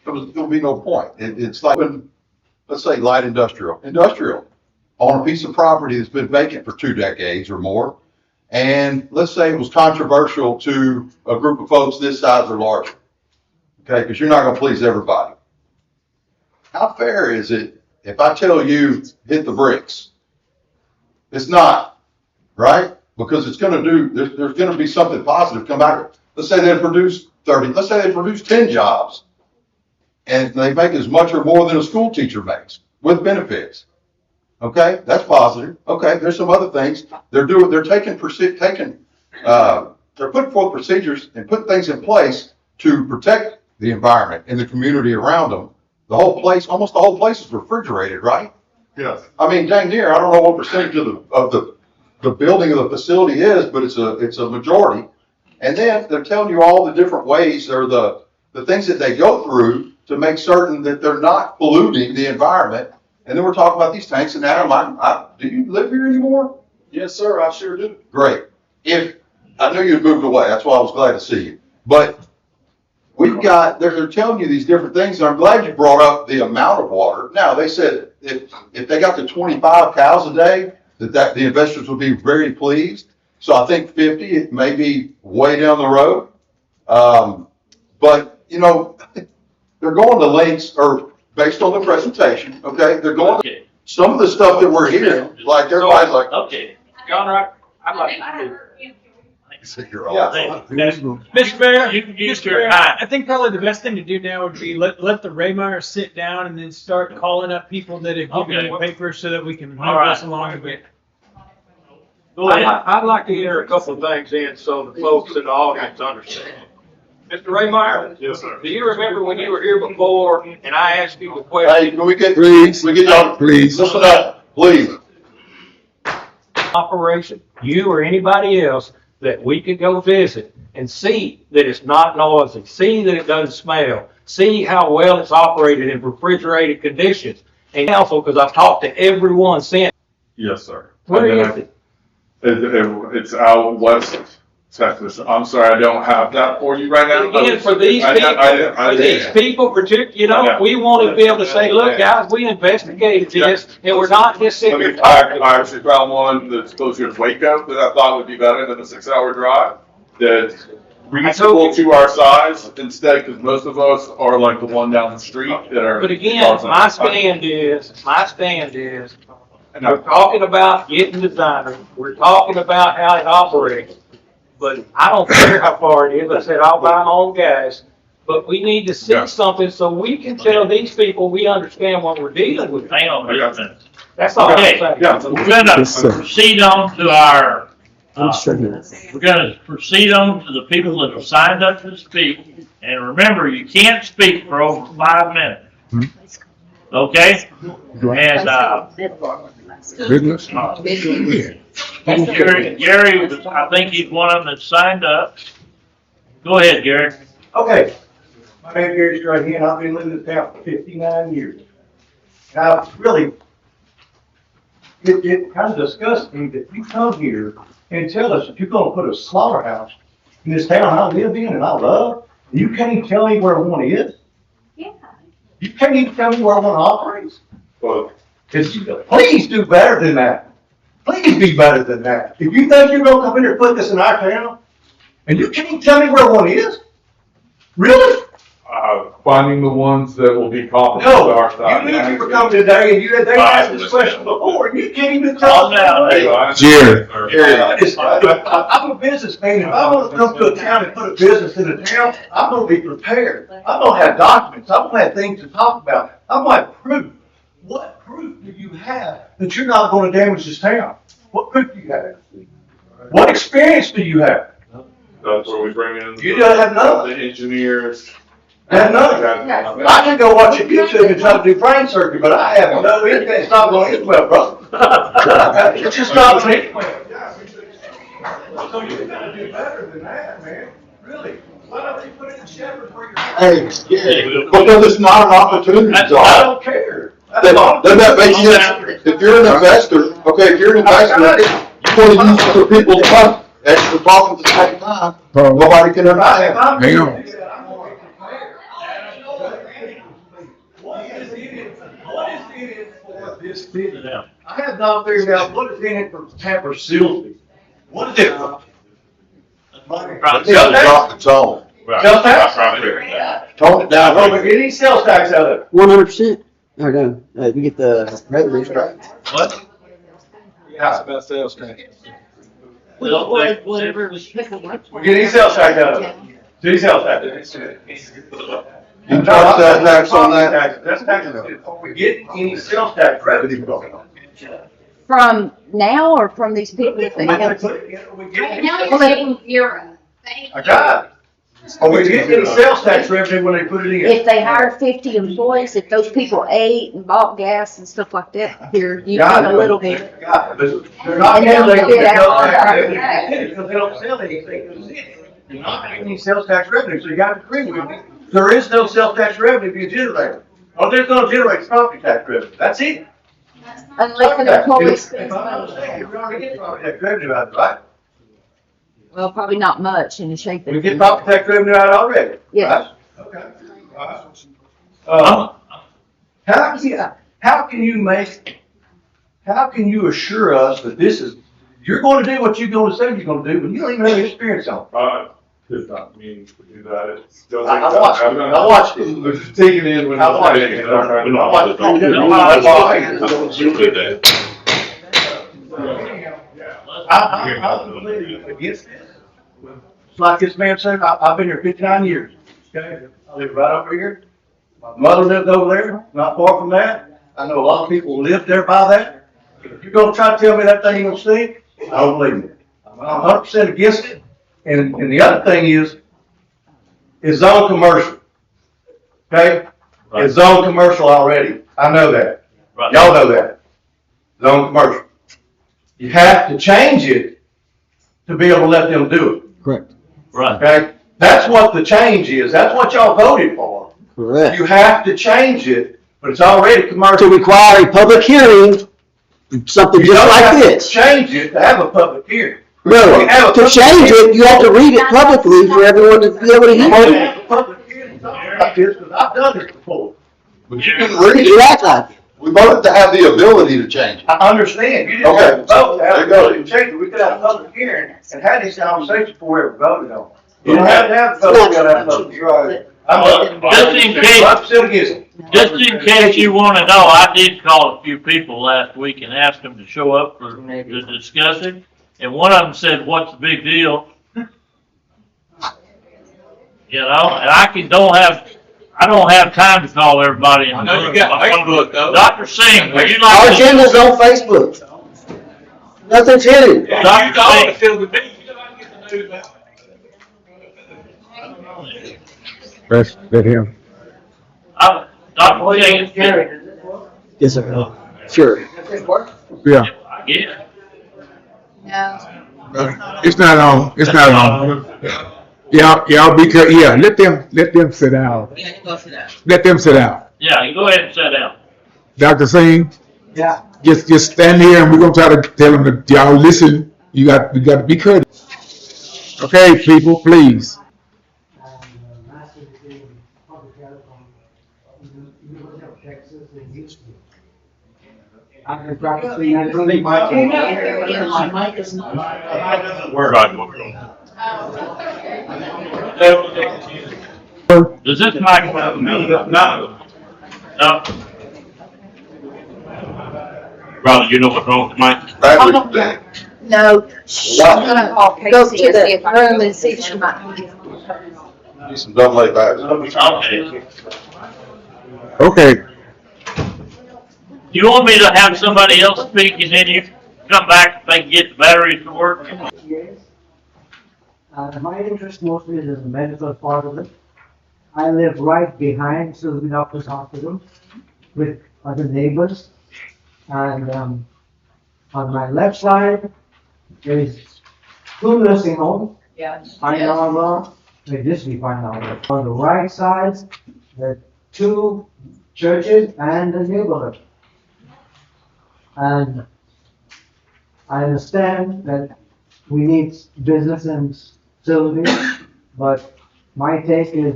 There would be no point. It's like when, let's say, light industrial on a piece of property that's been vacant for 2 decades or more, and let's say it was controversial to a group of folks this size or larger, okay, because you're not going to please everybody. How fair is it if I tell you hit the bricks? It's not, right? Because it's going to do, there's going to be something positive come out of it. Let's say they produce 10 jobs, and they make as much or more than a school teacher makes with benefits. Okay, that's positive. Okay, there's some other things they're doing. They're putting forth procedures and putting things in place to protect the environment and the community around them. Almost the whole place is refrigerated, right? Yes. I mean, dang near, I don't know what percentage of the building of the facility is, but it's a majority. And then they're telling you all the different ways or the things that they go through to make certain that they're not polluting the environment. And then we're talking about these tanks. And Adam, do you live here anymore? Yes, sir, I sure do. Great. If I knew you'd moved away, that's why I was glad to see you. But they're telling you these different things, and I'm glad you brought up the amount of water. Now, they said if they got to 25 cows a day, that the investors would be very pleased. So I think 50, it may be way down the road. But, you know, they're going to lengths, or based on the presentation, okay? They're going to, some of the stuff that we're hearing, like everybody's like, Okay. John, I'd like to. yeah. Mr. Mayor, You can use Mr. your Mayor, time. I think probably the best thing to do now would be let the Raymeyers sit down and then start calling up people that have given Okay. the paper so that we can move All right. this along a bit. Go ahead. I'd like to enter a couple of things in so the folks in the audience understand. Mr. Raymeyer? Yes, sir. Do you remember when you were here before and I asked you the Hey, question? can we get, Please. we get y'all, Please. listen up, please. Operation, you or anybody else, that we could go visit and see that it's not noisy, see that it doesn't smell, see how well it's operated in refrigerated conditions. And also, because I've talked to everyone since. Yes, sir. Where And is then it? It's out west Texas. I'm sorry, I don't have that for you right now. Again, for these people, particularly, you know, we want to be able to say, look, guys, we investigated this, and we're not just sitting here talking. I actually found one that's closer to Waco that I thought would be better than a 6-hour drive. That's reasonable to our size instead, because most of us are like the one down the street that are. But again, my stand is, we're talking about getting designers, we're talking about how it operates. But I don't care how far it is. I said, I'll buy my own gas. But we need to see something so we can tell these people we understand what we're dealing with. Hang on just a minute. That's all I'm Okay. saying. We're gonna proceed on to our, we're gonna proceed on to the people that have signed up to speak. And remember, you can't speak for over 5 minutes. Okay? And, Business? Gary, I think he's one of them that signed up. Go ahead, Gary. Okay, my name's Gary Strahan, I've been living in this town for 59 years. Now, really, it kind of disgusts me that you come here and tell us that you're gonna put a slaughterhouse in this town I live in and I love, and you can't even tell me where one is? Yeah. You can't even tell me where one operates? Well, Please do better than that. Please be better than that. If you think you're gonna come in here and put this in our town, and you can't tell me where one is? Really? Finding the ones that will be comparable to our No, size. you knew you were coming today, and they asked this question before, and you can't even tell us. Jerry. I'm a businessman, if I want to come to a town and put a business in a town, I'm gonna be prepared. I'm gonna have documents, I'm gonna have things to talk about, I'm gonna have proof. What proof do you have that you're not gonna damage this town? What proof do you have? What experience do you have? That's where we bring in. You don't have none. The engineers. Have none. I can go watch a YouTube and try to do brain surgery, but I have no interest, it's not gonna end well, brother. It's just not gonna end well. So you gotta do better than that, man, really. Why don't you put it in Shepherd where you're. Hey, because it's not an opportunity I zone. don't care. Doesn't that make sense? If you're an investor, okay, if you're an investor, you want to use other people's money, and you're talking at the same time, nobody can deny it. Hang on. What is in it for this business? I have not figured out what is in it for SIlsbee. What is it for? Let's drop the tone. Sales tax? Tone it down. Oh, but any sales tax out of it? 100%. Or no, we get the revenue. What? Yeah, it's about sales tax. Whatever. We get any sales tax out of it? Any sales tax? You charge that tax on that? That's tax. Are we getting any sales tax revenue? From now or from these people that they have? Now you're saying zero. Thank I you. got it. Are we getting any sales tax revenue when they put it in? If they hire 50 employees, if those people ate and bought gas and stuff like that, here, you get a little bit. Got it. They're not And they'll getting get out. because they don't sell anything to the city. You're not getting any sales tax revenue, so you got to agree with me. There is no sales tax revenue being generated. All they're gonna generate is property tax revenue. That's it. Unless an employee If spends I'm not money. mistaken, we already get property tax revenue out of it, right? Well, probably not much in the shape of. We get property tax revenue out Yes. already. Right? Okay. All right. how can you assure us that you're going to do what you're going to say you're going to do when you don't even have experience on it? Does not mean to do that. It's just. I watched it. We're just taking in when I it's watched saying it. it. I watched it. I'm completely against this. It's like this man said, I've been here 59 years. Okay, I live right over here. My mother lived over there, not far from that. I know a lot of people live there by that. If you're gonna try to tell me that thing ain't gonna stink, I don't believe it. I'm 100% against it. And the other thing is, it's zone commercial. Okay? Right. It's zone commercial already. I know that. Right. Y'all know that. Zone commercial. You have to change it to be able to let them do it. Correct. Right. Okay? That's what the change is. That's what y'all voted for. Correct. You have to change it, but it's already commercial. To require a public hearing, something You just don't like have to this. change it to have a public hearing. No, You have a to public change hearing. it, you have to read it publicly for everyone to be able to You don't hear have a public hearing to talk about this, because I've done this before. But you can it. read You it. act like it. We voted to have the ability to change it. I understand. You didn't have to vote to have a public change it. We could have a public hearing and had this conversation before we ever voted on it. You don't have to have a vote, you gotta have a vote. Right. I'm still against it. Just in case you want to know, I did call a few people last week and ask them to show up to discuss it. And one of them said, "What's the big deal?" You know, and I don't have time to call everybody. I know you got Facebook, though. Dr. Singh, would you Our like to? agenda's on Facebook. Nothing's hidden. Yeah, Dr. you call Singh. it till the meeting, you know, I get the news out. Let him. Dr. Singh, Yes, sir. Sure. Yeah. I guess. No. It's not on. It's not on. Y'all be careful. Yeah, let them sit down. Yeah, you go sit down. Let them sit down. Yeah, you go ahead and sit down. Dr. Singh, Yeah. just stand here and we're gonna try to tell them that y'all listen. We got to be courteous. Okay, people, please. I've been practicing that really Does this microphone? No. Brother, you know what's wrong with Mike? No, she's gonna go to the room and see if she might. Need some dumb lay backs. Okay. Okay. You want me to have somebody else speak and then you come back if they can get the batteries to work? Yes. My interest mostly is in the medical part of it. I live right behind SIlsbee Doctors Hospital with other neighbors. And on my left side is two nursing homes. Yeah. Fine Harbor, this be Fine Harbor. On the right side, the two churches and the neighborhood. And I understand that we need business in SIlsbee, but my take is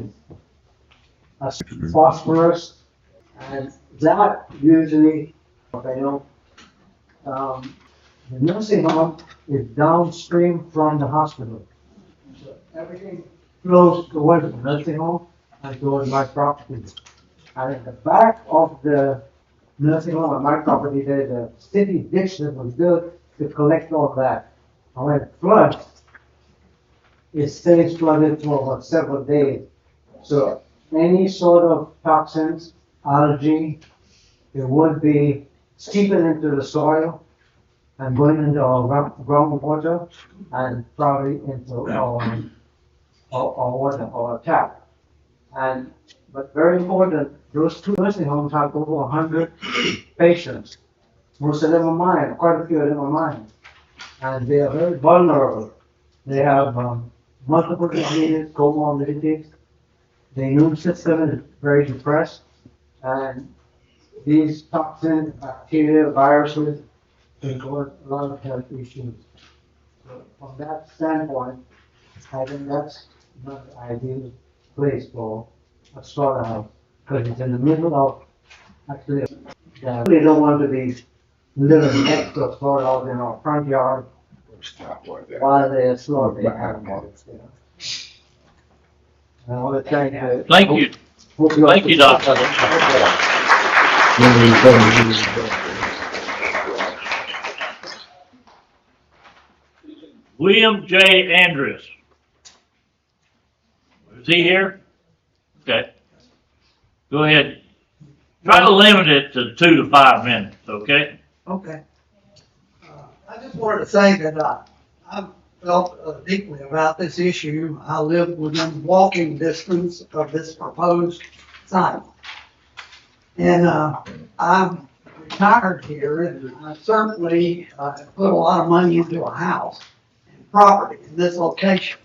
a phosphorus, and that usually, the nursing home is downstream from the hospital. So everything flows towards the nursing home and towards my property. And at the back of the nursing home on my property, there's a city ditch that was built to collect all that. And when it floods, it stays flooded for about several days. So any sort of toxins, algae, it would be seeping into the soil and going into our groundwater and probably into our water, our tap. But very important, those two nursing homes have over 100 patients. Most of them are mine, quite a few of them are mine. And they are very vulnerable. They have multiple diseases, comorbidities. The immune system is very depressed. And these toxins, bacteria, viruses, can cause a lot of health issues. So from that standpoint, I think that's not the ideal place for a slaughterhouse, because it's in the middle of, actually, We don't want to be living next to us or out in our front yard while they're slaughtering animals. I want to thank the. Thank you. Thank you, Doctor. William J. Andrews. Is he here? Okay. Go ahead. Try to limit it to 2 to 5 minutes, okay? Okay. I just wanted to say that I felt deeply about this issue. I live within walking distance of this proposed site. And I'm retired here, and I certainly put a lot of money into a house and property in this location.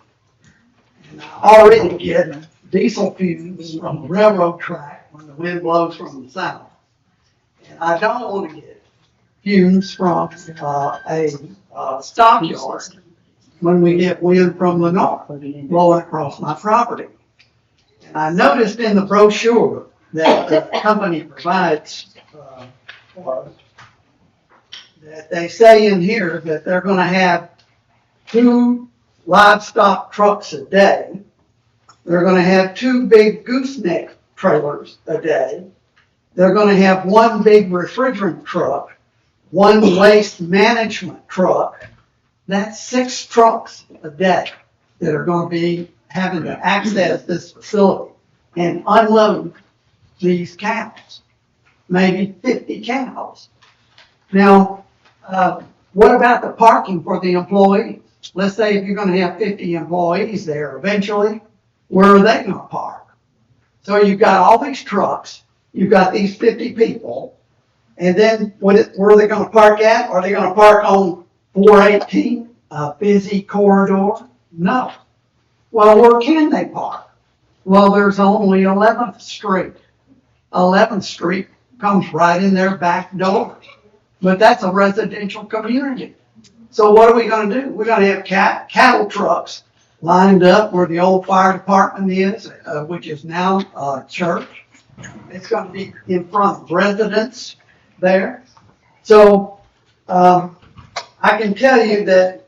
And I already get diesel fumes from the railroad track when the wind blows from the south. And I don't want to get fumes from a stockyard when we get wind from the north blowing across my property. And I noticed in the brochure that the company provides that they say in here that they're going to have 2 livestock trucks a day. They're going to have 2 big gooseneck trailers a day. They're going to have 1 big refrigerant truck, 1 waste management truck. That's 6 trucks a day that are going to be having to access this facility and unload these cows, maybe 50 cows. Now, what about the parking for the employees? Let's say if you're going to have 50 employees there eventually, where are they going to park? So you've got all these trucks, you've got these 50 people, and then where are they going to park at? Are they going to park on 418, a busy corridor? No. Well, where can they park? Well, there's only 11th Street. 11th Street comes right in their back door, but that's a residential community. So what are we going to do? We're going to have cattle trucks lined up where the old fire department is, which is now a church. It's going to be in front of residents there. So I can tell you that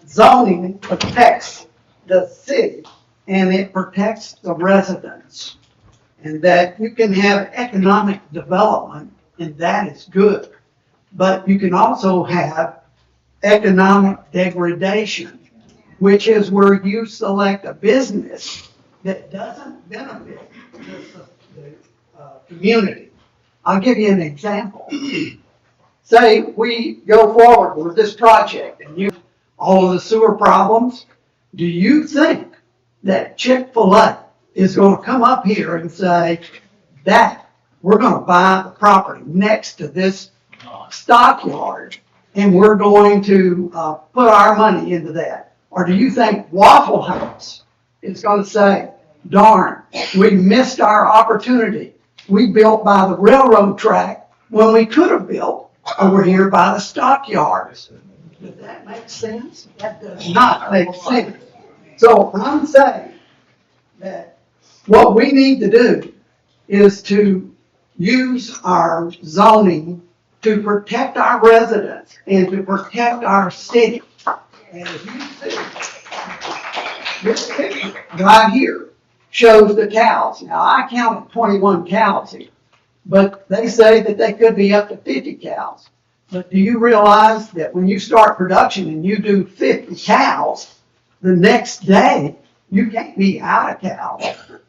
zoning protects the city and it protects the residents, and that you can have economic development, and that is good. But you can also have economic degradation, which is where you select a business that doesn't benefit the community. I'll give you an example. Say we go forward with this project and you all of the sewer problems. Do you think that Chick-fil-A is going to come up here and say that we're going to buy the property next to this stockyard and we're going to put our money into that? Or do you think Waffle House is going to say, darn, we missed our opportunity. We built by the railroad track when we could have built over here by the stockyards? Does that make sense? That does not make sense. So I'm saying that what we need to do is to use our zoning to protect our residents and to protect our city. And if you see, this picture right here shows the cows. Now, I counted 21 cows here, but they say that they could be up to 50 cows. But do you realize that when you start production and you do 50 cows, the next day you can't be out of cows.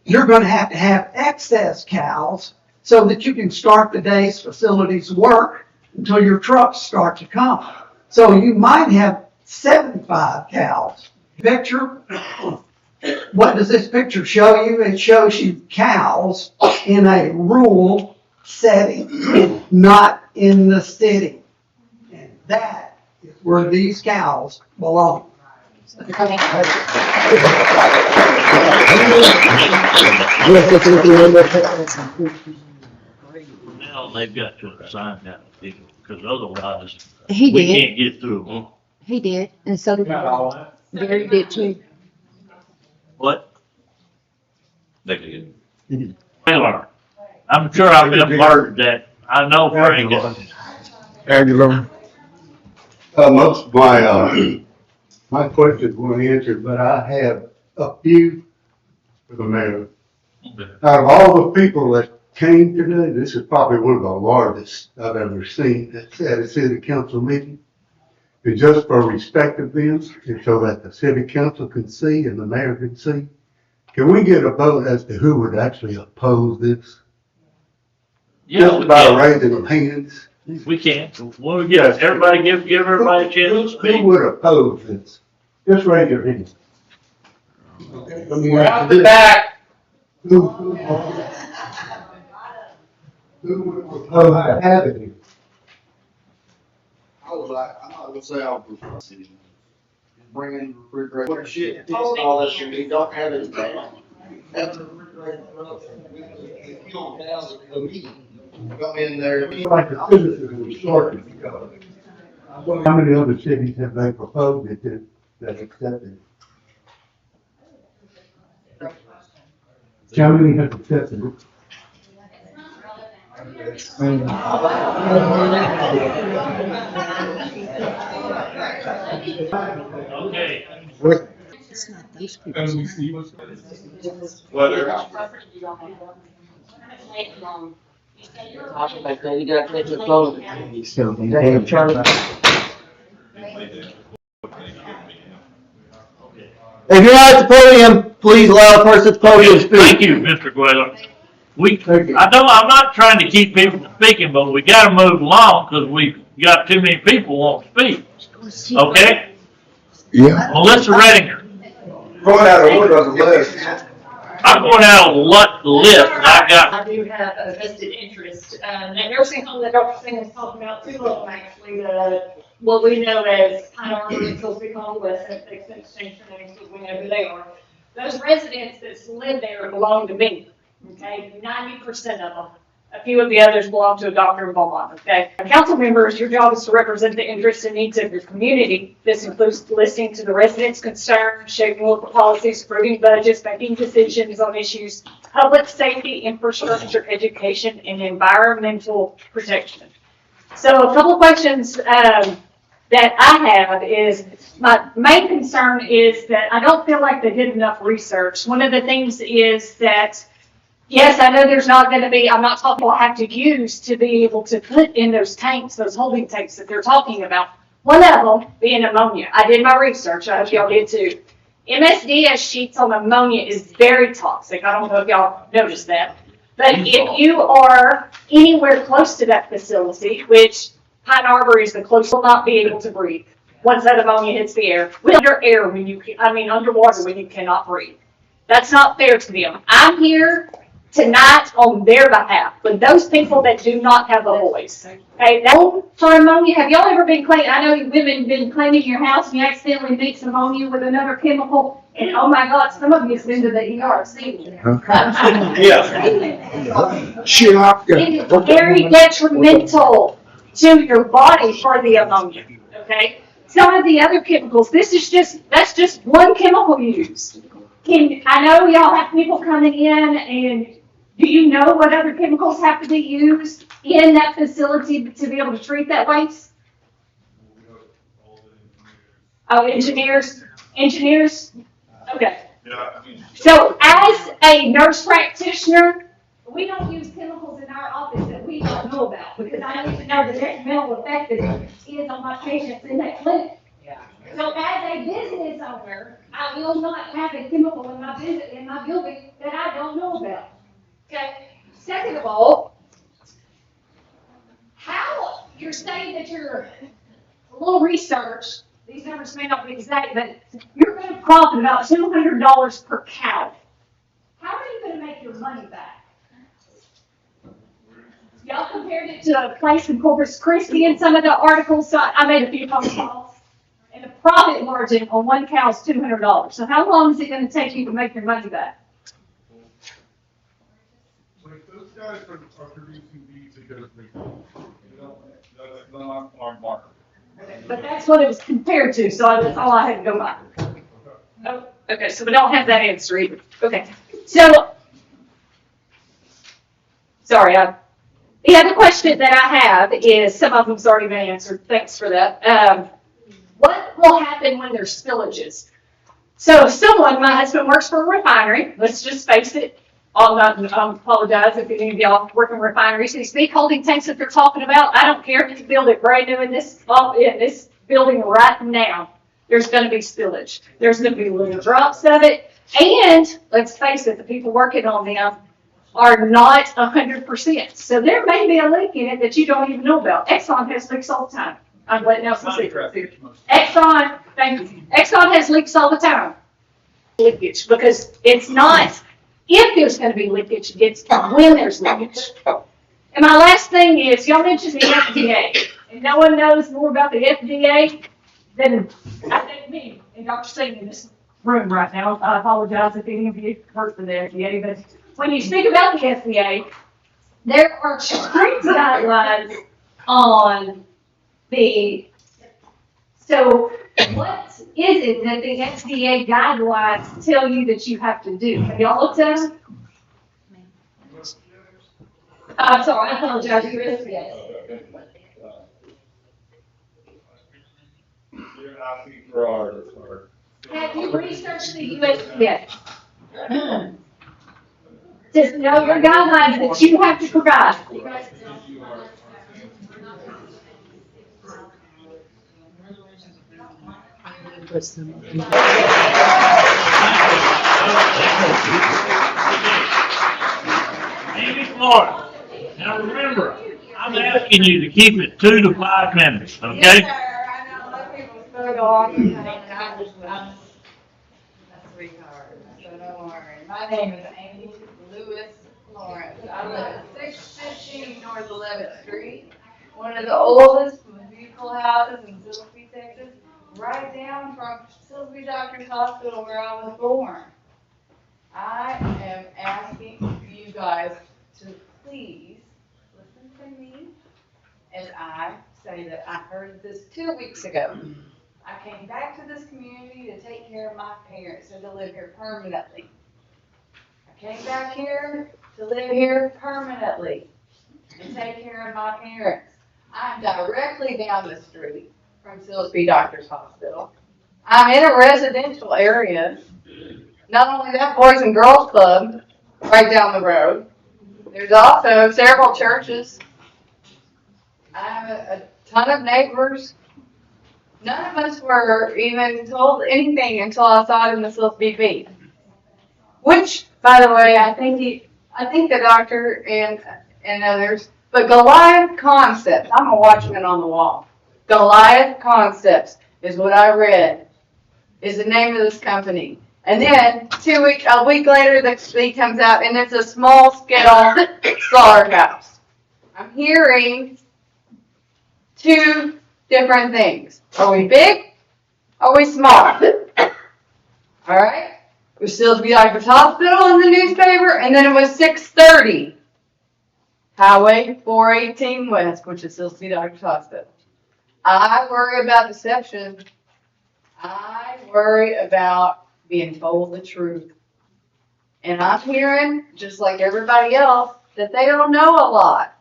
You're going to have excess cows so that you can start the day's facilities work until your trucks start to come. So you might have 75 cows. Picture, what does this picture show you? It shows you cows in a rural setting, not in the city. And that is where these cows belong. Now they've got to assign that to people, because otherwise, He we did. can't get through them. He did, and so did Gary did too. What? They did. Taylor, I'm sure I've been blurted that I know Frank. Angelo. Most of my questions weren't answered, but I have a few for the mayor. Out of all the people that came today, this is probably one of the largest I've ever seen at a city council meeting. And just for respect of them, and so that the city council can see and the mayor can see, can we get a vote as to who would actually oppose this? Yeah, Just by a raising of hands? we can. When we get, everybody give everybody a chance to speak. Who would oppose this? Just raise your hand. We're out the back. Who would oppose having it? I was like, I'm not gonna say I'll bring in refrigerator. What shit, all that shit, you don't have it. Have the refrigerator. If you don't have a meeting, come in there. Like the citizens are short. How many other cities have they proposed it that accepted? How many have accepted it? Okay. It's not those people. Whether. Talking like that, you gotta take your clothes. If you're not at the podium, please allow a person at the podium to speak. Thank you, Mr. Gueller. I'm not trying to keep people from speaking, but we gotta move along because we've got too many people want to speak. Okay? Yeah. Melissa Redinger. Going out of order on the list. I'm going out of the list, and I do have a vested interest. That nursing home that Dr. Singh was talking about, two of them actually, what we know as Pine Arbor and SIlsbee Convalescent, they exchanged their names, so we know who they are. Those residents that live there belong to me, okay? 90% of them. A few of the others belong to a doctor in Beaumont, okay? Council members, your job is to represent the interests and needs of your community. This includes listening to the residents' concerns, shaping local policies, approving budgets, making decisions on issues, public safety, infrastructure, education, and environmental protection. So a couple of questions that I have is, my main concern is that I don't feel like they did enough research. One of the things is that yes, I know there's not going to be, I'm not talking about have to use to be able to put in those tanks, those holding tanks that they're talking about. One of them being ammonia. I did my research. I hope y'all did too. MSDS sheets on ammonia is very toxic. I don't know if y'all noticed that. But if you are anywhere close to that facility, which Pine Arbor is the closest, will not be able to breathe once that ammonia hits the air. We're underwater when you cannot breathe. That's not fair to them. I'm here tonight on their behalf, but those people that do not have a voice. Okay, for ammonia, have y'all ever been cleaning? I know women been cleaning your house and you accidentally mix ammonia with another chemical, and oh my God, some of you's been to the ER seeing it. It is very detrimental to your body for the ammonia. Okay, some of the other chemicals. That's just one chemical used. I know y'all have people coming in, and do you know what other chemicals have to be used in that facility to be able to treat that waste? Oh, engineers? Okay. So as a nurse practitioner, we don't use chemicals in our office that we don't know about, because I need to know the detrimental effect that it is on my patients in that clinic. So as a business owner, I will not have a chemical in my building that I don't know about. Okay. Second of all, how you're saying that you're a little research, these numbers may not be exact, but you're going to profit about $200 per cow. How are you going to make your money back? Y'all compared it to a place in Corpus Christi in some of the articles, so I made a few phone calls. And the profit margin on one cow is $200. So how long is it going to take you to make your money back? Those guys are producing these because that's not our market. But that's what it was compared to, so that's all I had to go by. Oh, okay, so we don't have that answer either. Okay, so, sorry, The other question that I have is, some of them's already been answered, thanks for that. What will happen when there's spillages? So my husband works for a refinery, let's just face it. I apologize if any of y'all work in refineries. These big holding tanks that they're talking about, I don't care if you build it brand new in this building right now, there's gonna be spillage. There's gonna be little drops of it. And let's face it, the people working on them are not 100%. So there may be a leak in it that you don't even know about. Exxon has leaks all the time. I'm letting out some secrets here. Exxon, thank you. Exxon has leaks all the time. Leakage, because it's not if there's going to be leakage, it's when there's leakage. And my last thing is, y'all mentioned the FDA, and no one knows more about the FDA than I think me and Dr. Singh in this room right now. I apologize if any of you work for the FDA, but when you speak about the FDA, there are strict guidelines on so what is it that the FDA guidelines tell you that you have to do? Have y'all looked at them? I'm sorry, I apologize. You FDA. Have you researched the USDA? Just know your guidelines that you have to provide. Amy Florida. Now remember, I'm asking you to keep it 2 to 5 minutes, okay? Yes, sir. I know a lot of people spoke on, and I'm a sweetheart, so don't worry. My name is Amy Lewis Lawrence. I live at 615 North 11th Street, one of the oldest, most beautiful houses in SIlsbee, Texas, right down from SIlsbee Doctors Hospital where I was born. I am asking you guys to please listen to me as I say that I heard this 2 weeks ago. I came back to this community to take care of my parents and to live here permanently. I came back here to live here permanently and take care of my parents. I'm directly down the street from SIlsbee Doctors Hospital. I'm in a residential area. Not only that, Boys and Girls Club right down the road. There's also several churches. I have a ton of neighbors. None of us were even told anything until I saw it in the SIlsbee Bee. Which, by the way, I think the doctor and others, but Goliath Concepts, I'm a watchman on the wall. Goliath Concepts is what I read, is the name of this company. And then a week later, the bee comes out, and it's a small scale slaughterhouse. I'm hearing two different things. Are we big? Are we small? All right. It was SIlsbee Doctors Hospital in the newspaper, and then it was 630 Highway 418 West, which is SIlsbee Doctors Hospital. I worry about deception. I worry about being told the truth. And I'm hearing, just like everybody else, that they don't know a lot.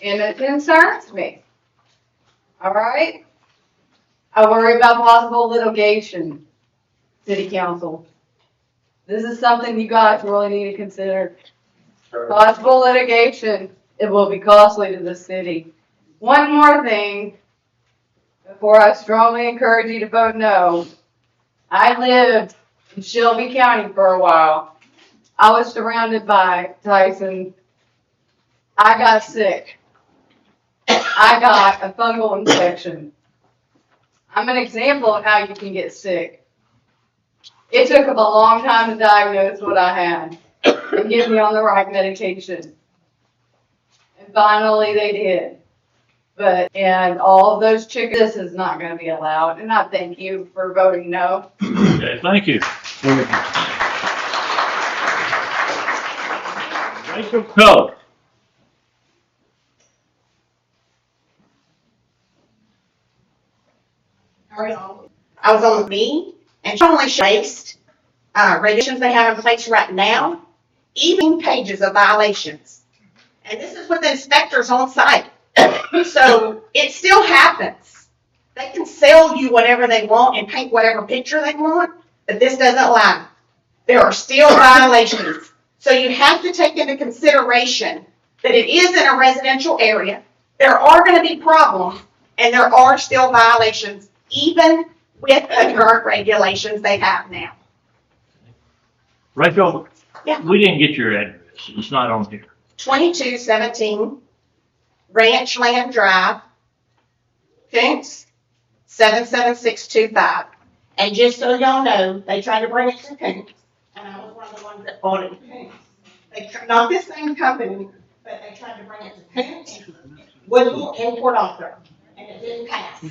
And it concerns me. All right? I worry about possible litigation, City Council. This is something you guys really need to consider. Possible litigation, it will be costly to the city. One more thing, before I strongly encourage you to vote no. I lived in Shelby County for a while. I was surrounded by Tyson. I got sick. I got a fungal infection. I'm an example of how you can get sick. It took them a long time to diagnose what I had and get me on the right medication. And finally they did. And all of those chickens, this is not going to be allowed. And I thank you for voting no. Okay, thank you. Rachel Coe. I was on the meeting, and only based regulations they have in place right now, even pages of violations. And this is with inspectors on site. So it still happens. They can sell you whatever they want and paint whatever picture they want, but this doesn't allow. There are still violations. So you have to take into consideration that it is in a residential area. There are going to be problems, and there are still violations, even with the current regulations they have now. Rachel, Yeah. we didn't get your address. It's not on here. 2217 Ranchland Drive, Koontz, 77625. And just so y'all know, they tried to bring it to Koontz, and I was one of the ones that bought it to Koontz. Not this same company, but they tried to bring it to Koontz, Woodville, and Port Arthur, and it didn't pass. So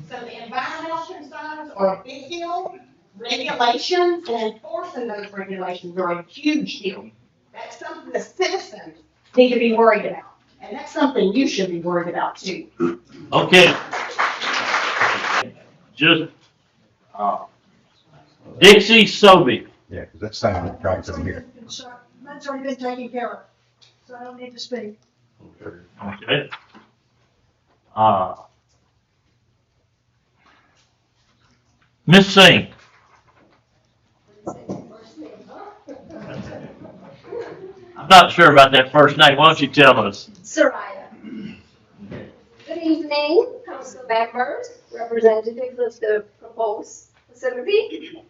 the environmental concerns are a big deal. Regulations and enforcing those regulations are a huge deal. That's something the citizens need to be worried about. And that's something you should be worried about too. Okay. Just, Dixie Sobey. Yeah, because that's something that comes in here. That's already been taken care of, so I don't need to speak. Okay. Miss Singh. I'm not sure about that first name. Why don't you tell us? Soraya. Good evening, council members, representatives of the proposed facility,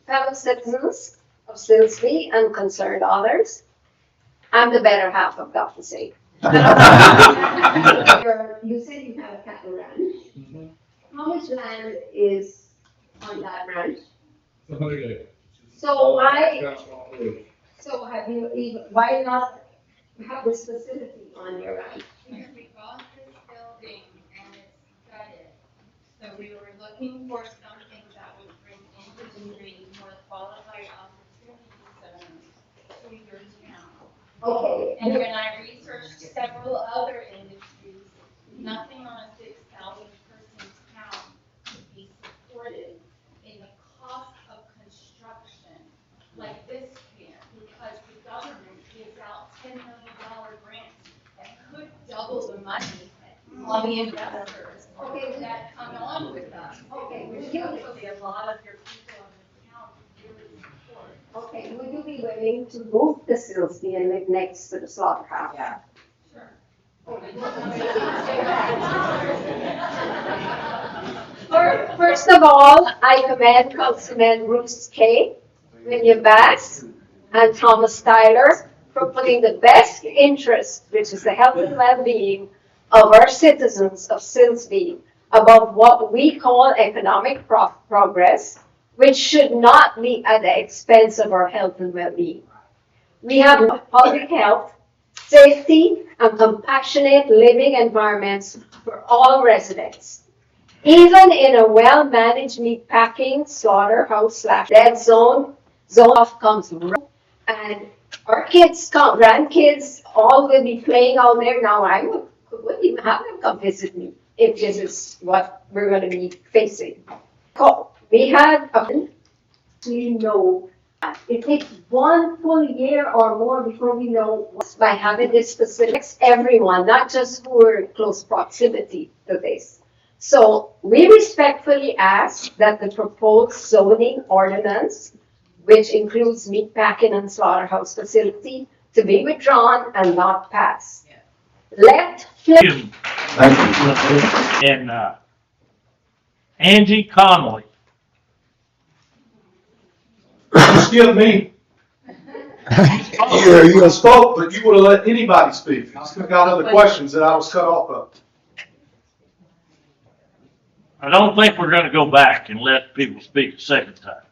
fellow citizens of SIlsbee and concerned others. I'm the better half of Dr. Singh. You said you have a cattle ranch. How much land is on that ranch? So have you even, why not have this facility on your ranch? Because we bought this building and it's gutted. So we were looking for something that would bring industry more qualified opportunities to your town. Okay. And when I researched several other industries, nothing on a 6,000 person town could be supported in the cost of construction like this can, because the government gives out $10 million grants that could double the money on the investors that come on with us. Okay, Which hopefully a lot of your people in this town really support. Okay, would you be willing to move the SIlsbee and live next to the slaughterhouse? Yeah, sure. First of all, I commend Councilman Bruce Kay, William Bass, and Thomas Tyler for putting the best interest, which is the health and well-being of our citizens of SIlsbee, above what we call economic progress, which should not be at the expense of our health and well-being. We have public health, safety, and compassionate living environments for all residents. Even in a well-managed meatpacking slaughterhouse/dead zone of comes and our kids, grandkids, all will be playing out there. Now I wouldn't even have them come visit me if this is what we're going to be facing. We had, it takes 1 full year or more before we know by having this specific everyone, not just who are in close proximity to this. So we respectfully ask that the proposed zoning ordinance, which includes meatpacking and slaughterhouse facility, to be withdrawn and not passed. Thank you. And Angie Connolly. You skipped me. You spoke, but you would have let anybody speak. I still got other questions that I was cut off of. I don't think we're gonna go back and let people speak a second time.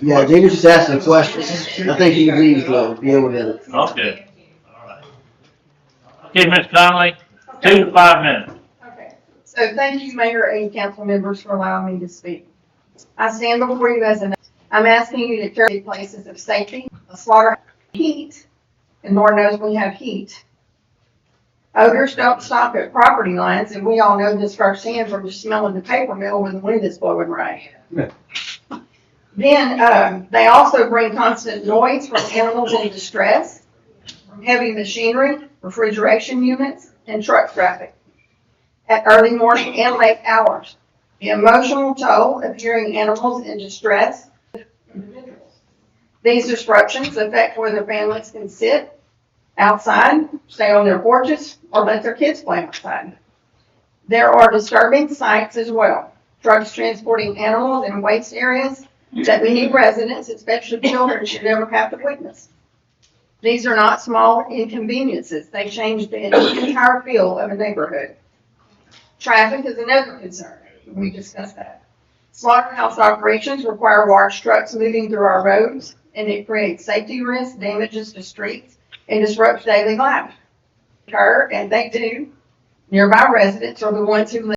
Yeah, David's just asking questions. I think he agrees to deal with it. Okay, all right. Okay, Ms. Connolly, 2 to 5 minutes. Okay, so thank you, Mayor and council members, for allowing me to speak. I stand before you as I'm asking you to carry places of safety, slaughter, heat, and Lord knows we have heat. Odors don't stop at property lines, and we all know this firsthand from just smelling the paper mill when the wind is blowing right. Then they also bring constant noise from animals in distress, from heavy machinery, refrigeration units, and truck traffic at early morning and late hours. The emotional toll of hearing animals in distress. These disruptions affect whether families can sit outside, stay on their porches, or let their kids play outside. There are disturbing sights as well. Trucks transporting animals in waste areas that many residents, especially children, should never have to witness. These are not small inconveniences. They change the entire feel of a neighborhood. Traffic is another concern. We discussed that. Slaughterhouse operations require large trucks moving through our roads, and it creates safety risks, damages to streets, and disrupts daily life. And they do. Nearby residents are the ones who live